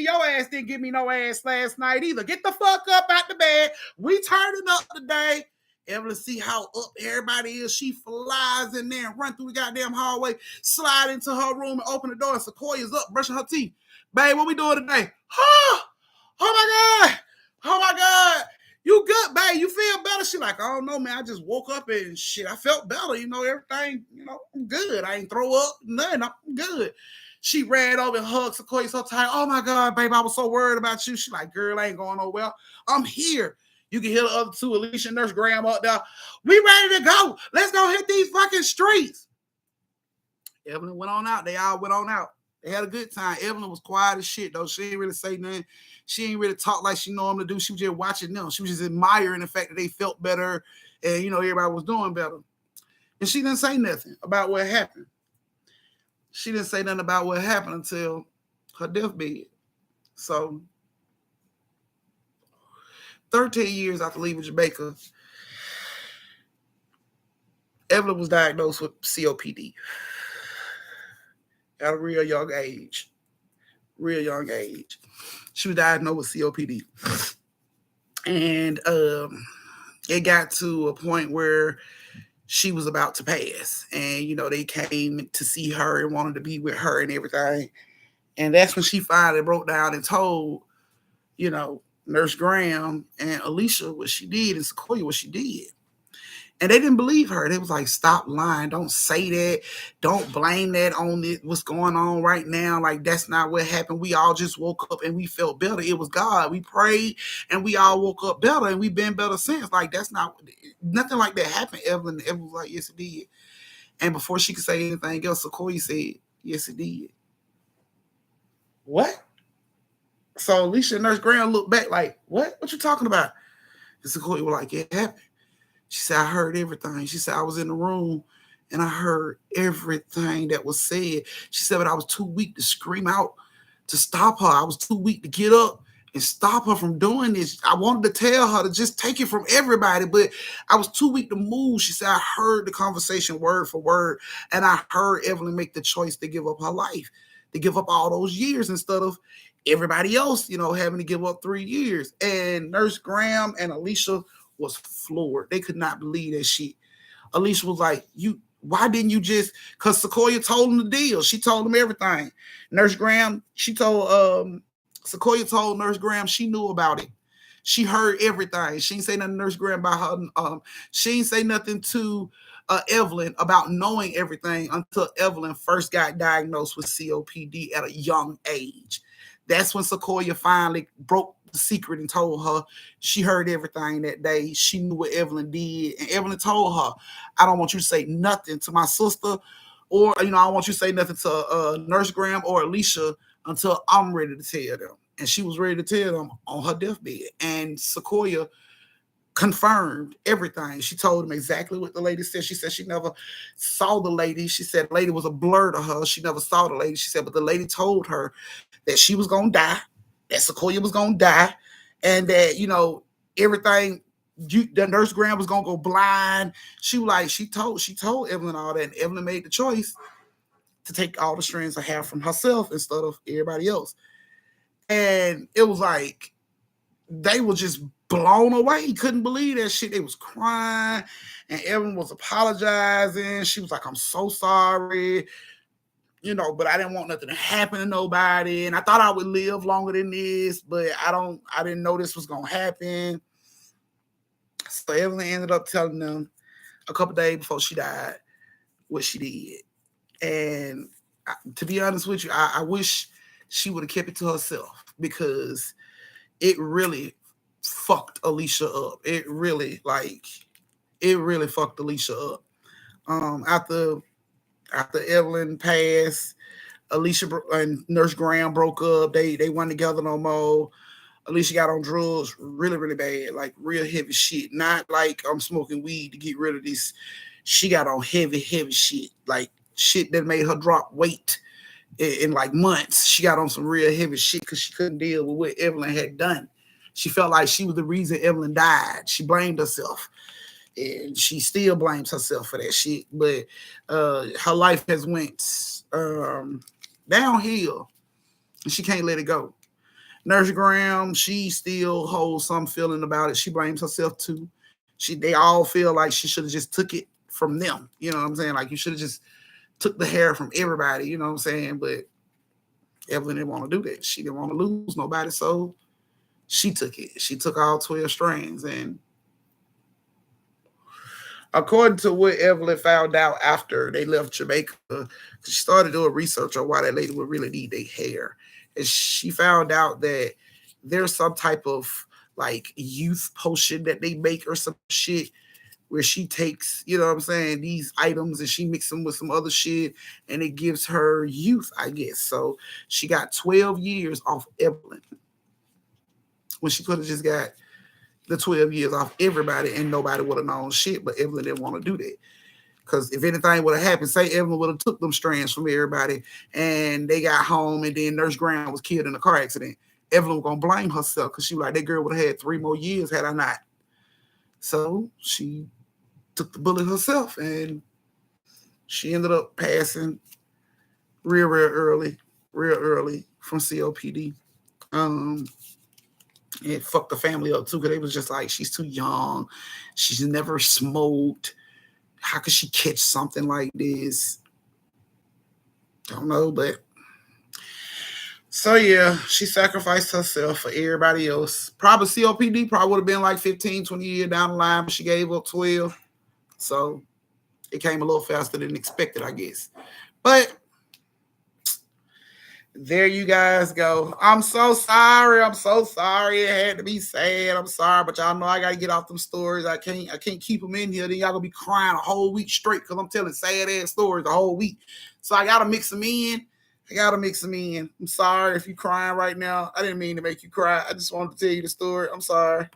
your ass didn't give me no ass last night either. Get the fuck up out the bed. We turning up today. Evelyn see how up everybody is. She flies in there and run through the goddamn hallway, slide into her room and open the door. And Sequoia's up brushing her teeth. Babe, what we doing today? Oh my God. Oh my God. You good, babe? You feel better? She like, I don't know, man. I just woke up and shit. I felt better. Everything, I'm good. I ain't throw up, nothing. I'm good. She ran over and hugged Sequoia so tight. Oh my God, babe, I was so worried about you. She like, girl, I ain't going nowhere. I'm here. You can hear the other 2, Alicia and Nurse Graham up there. We ready to go. Let's go hit these fucking streets. Evelyn went on out. They all went on out. They had a good time. Evelyn was quiet as shit, though. She didn't really say nothing. She ain't really talk like she normally do. She was just watching them. She was just admiring the fact that they felt better and, everybody was doing better. And she didn't say nothing about what happened. She didn't say nothing about what happened until her deathbed. So 13 years after leaving Jamaica, Evelyn was diagnosed with COPD at a real young age. She was diagnosed with COPD. And it got to a point where she was about to pass. And, they came to see her and wanted to be with her and everything. And that's when she finally broke down and told, Nurse Graham and Alicia what she did and Sequoia what she did. And they didn't believe her. They was like, stop lying. Don't say that. Don't blame that on what's going on right now. Like, that's not what happened. We all just woke up and we felt better. It was God. We prayed and we all woke up better and we've been better since. Like, that's nothing like that happened, Evelyn. Evelyn was like, yes, it did. And before she could say anything else, Sequoia said, yes, it did. What? So Alicia and Nurse Graham looked back like, what? What you talking about? And Sequoia was like, it happened. She said, I heard everything. She said, I was in the room and I heard everything that was said. She said, but I was too weak to scream out to stop her. I was too weak to get up and stop her from doing this. I wanted to tell her to just take it from everybody, but I was too weak to move. She said, I heard the conversation word for word, and I heard Evelyn make the choice to give up her life, to give up all those years instead of everybody else, having to give up 3 years. And Nurse Graham and Alicia was floored. They could not believe that shit. Alicia was like, why didn't you just, because Sequoia told him the deal. She told him everything. Nurse Graham, Sequoia told Nurse Graham she knew about it. She heard everything. She didn't say nothing to Nurse Graham about her. She didn't say nothing to Evelyn about knowing everything until Evelyn first got diagnosed with COPD at a young age. That's when Sequoia finally broke the secret and told her she heard everything that day. She knew what Evelyn did. And Evelyn told her, I don't want you to say nothing to my sister, or, I don't want you to say nothing to Nurse Graham or Alicia until I'm ready to tell them. And she was ready to tell them on her deathbed. And Sequoia confirmed everything. She told him exactly what the lady said. She said she never saw the lady. She said the lady was a blur to her. She never saw the lady. She said, but the lady told her that she was going to die, that Sequoia was going to die, and that, everything, the Nurse Graham was going to go blind. She told Evelyn all that, and Evelyn made the choice to take all the strands of hair from herself instead of everybody else. And it was like, they were just blown away. He couldn't believe that shit. They was crying, and Evelyn was apologizing. She was like, I'm so sorry, but I didn't want nothing to happen to nobody. And I thought I would live longer than this, but I didn't know this was going to happen. So Evelyn ended up telling them a couple days before she died what she did. And to be honest with you, I wish she would have kept it to herself, because it really fucked Alicia up. It really fucked Alicia up. After Evelyn passed, Alicia and Nurse Graham broke up. They weren't together no more. Alicia got on drugs really, really bad, like real heavy shit. Not like I'm smoking weed to get rid of this. She got on heavy, heavy shit, like shit that made her drop weight in like months. She got on some real heavy shit because she couldn't deal with what Evelyn had done. She felt like she was the reason Evelyn died. She blamed herself. And she still blames herself for that shit. But her life has went downhill, and she can't let it go. Nurse Graham, she still holds some feeling about it. She blames herself too. They all feel like she should have just took it from them. You know what I'm saying? Like, you should have just took the hair from everybody. You know what I'm saying? But Evelyn didn't want to do that. She didn't want to lose nobody, so she took it. She took all 12 strands. And according to what Evelyn found out after they left Jamaica, she started doing research on why that lady would really need their hair. And she found out that there's some type of like youth potion that they make or some shit where she takes, you know what I'm saying, these items and she mixes them with some other shit and it gives her youth, I guess. So she got 12 years off Evelyn when she could have just got the 12 years off everybody and nobody would have known shit, but Evelyn didn't want to do that. Because if anything would have happened, say Evelyn would have took them strands from everybody and they got home and then Nurse Graham was killed in a car accident, Evelyn was going to blame herself because she was like, that girl would have had 3 more years had I not. So she took the bullet herself and she ended up passing real early from COPD. It fucked the family up too because they was just like, she's too young. She's never smoked. How could she catch something like this? Don't know, but so yeah, she sacrificed herself for everybody else. Probably COPD probably would have been like 15, 20 years down the line, but she gave up 12. So it came a little faster than expected, I guess. But there you guys go. I'm so sorry. It had to be sad. I'm sorry, but y'all know I gotta get off them stories. I can't keep them in here. Then y'all gonna be crying a whole week straight because I'm telling sad ass stories the whole week. So I gotta mix them in. I'm sorry if you're crying right now. I didn't mean to make you cry. I just wanted to tell you the story. I'm sorry.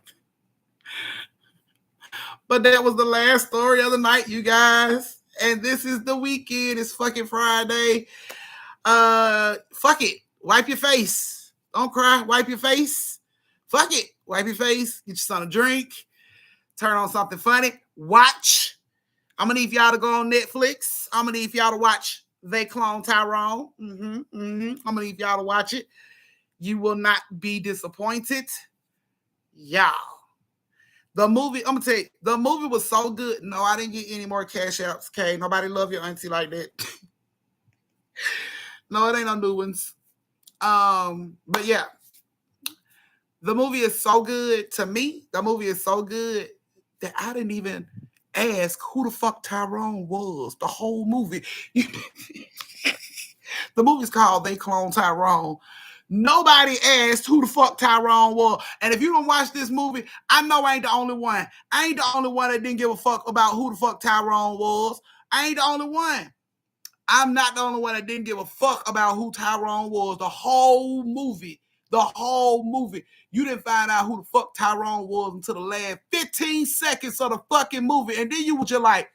But that was the last story of the night, you guys. And this is the weekend. It's fucking Friday. Fuck it. Wipe your face. Don't cry. Wipe your face. Fuck it. Wipe your face. Get your son a drink. Turn on something funny. Watch. I'm gonna need y'all to go on Netflix. I'm gonna need y'all to watch They Clone Tyrone. I'm gonna need y'all to watch it. You will not be disappointed. Y'all. The movie, I'm gonna tell you, the movie was so good. No, I didn't get any more cash outs. Okay, nobody love your auntie like that. No, it ain't no new ones. But yeah, the movie is so good to me. The movie is so good that I didn't even ask who the fuck Tyrone was. The whole movie. The movie's called They Clone Tyrone. Nobody asked who the fuck Tyrone was. And if you don't watch this movie, I know I ain't the only one. I ain't the only one that didn't give a fuck about who the fuck Tyrone was. I ain't the only one. I'm not the only one that didn't give a fuck about who Tyrone was. The whole movie. The whole movie. You didn't find out who the fuck Tyrone was until the last 15 seconds of the fucking movie. And then you were just like,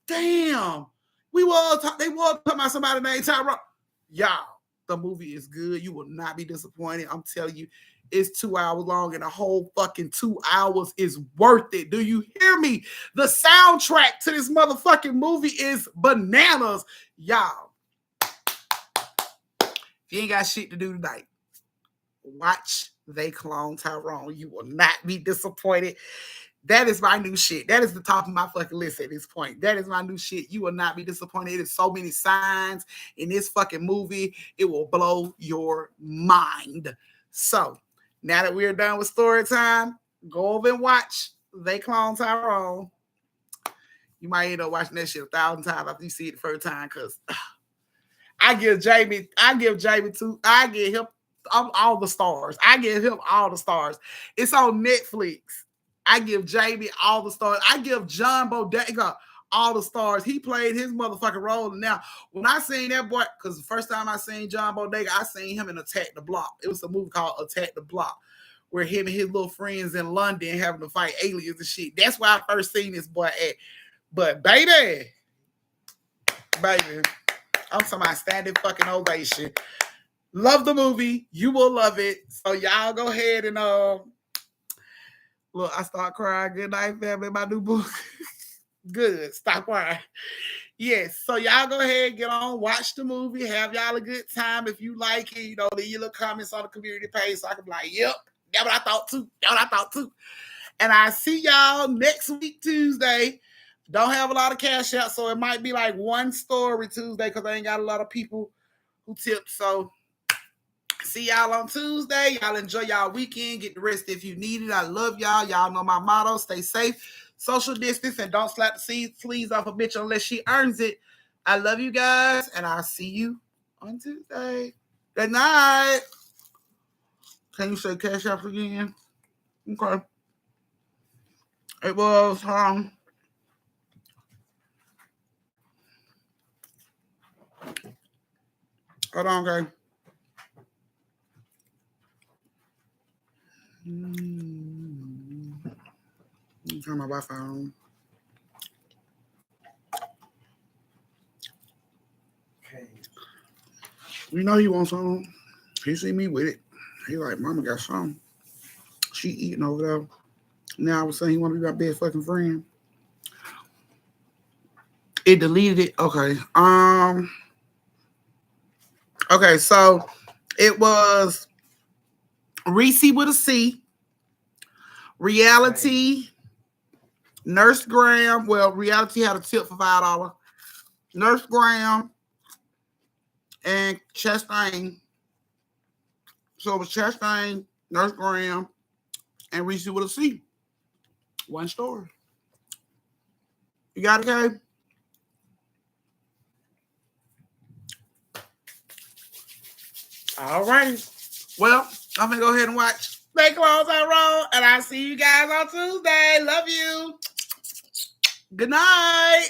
damn. They were talking about somebody named Tyrone. Y'all, the movie is good. You will not be disappointed. I'm telling you, it's 2 hours long, and the whole fucking 2 hours is worth it. Do you hear me? The soundtrack to this motherfucking movie is bananas. Y'all, if you ain't got shit to do tonight, watch They Clone Tyrone. You will not be disappointed. That is my new shit. That is the top of my fucking list at this point. That is my new shit. You will not be disappointed. There's so many signs in this fucking movie. It will blow your mind. So, now that we're done with story time, go over and watch They Clone Tyrone. You might end up watching that shit 1,000 times after you see it the first time, because I give him all the stars. I give him all the stars. It's on Netflix. I give Jamie all the stars. I give John Bodega all the stars. He played his motherfucking role. And now, when I seen that boy, because the first time I seen John Bodega, I seen him in Attack the Block. It was a movie called Attack the Block, where him and his little friends in London having to fight aliens and shit. That's where I first seen this boy at. But baby, I'm talking about standing fucking ovation. Love the movie. You will love it. So y'all go ahead and look, I start crying. Good night, family. My new book. Good. Stop crying. Yes. So y'all go ahead, get on, watch the movie, have y'all a good time. If you like it, leave your little comments on the community page so I can be like, yep, that's what I thought too. And I see y'all next week, Tuesday. Don't have a lot of cash out, so it might be like one story Tuesday because I ain't got a lot of people who tip. So see y'all on Tuesday. Y'all enjoy y'all weekend. Get the rest if you need it. I love y'all. Y'all know my motto. Stay safe, social distance, and don't slap the sleeves off a bitch unless she earns it. I love you guys, and I'll see you on Tuesday. Good night. Can you say cash out again? Okay. It was, hold on, okay. Turn my Wi-Fi on. Okay. You know he wants some. He see me with it. He like, Mama got some. She eating over there. Now I was saying he want to be my best fucking friend. It deleted it. Okay. Okay, so it was Reese with a C, Reality, Nurse Graham. Well, Reality had a tip for $5. Nurse Graham and Chastain. So it was Chastain, Nurse Graham, and Reese with a C. One story. You got it, okay? All righty. Well, I'm going to go ahead and watch They Clone Tyrone, and I'll see you guys on Tuesday. Love you. Good night.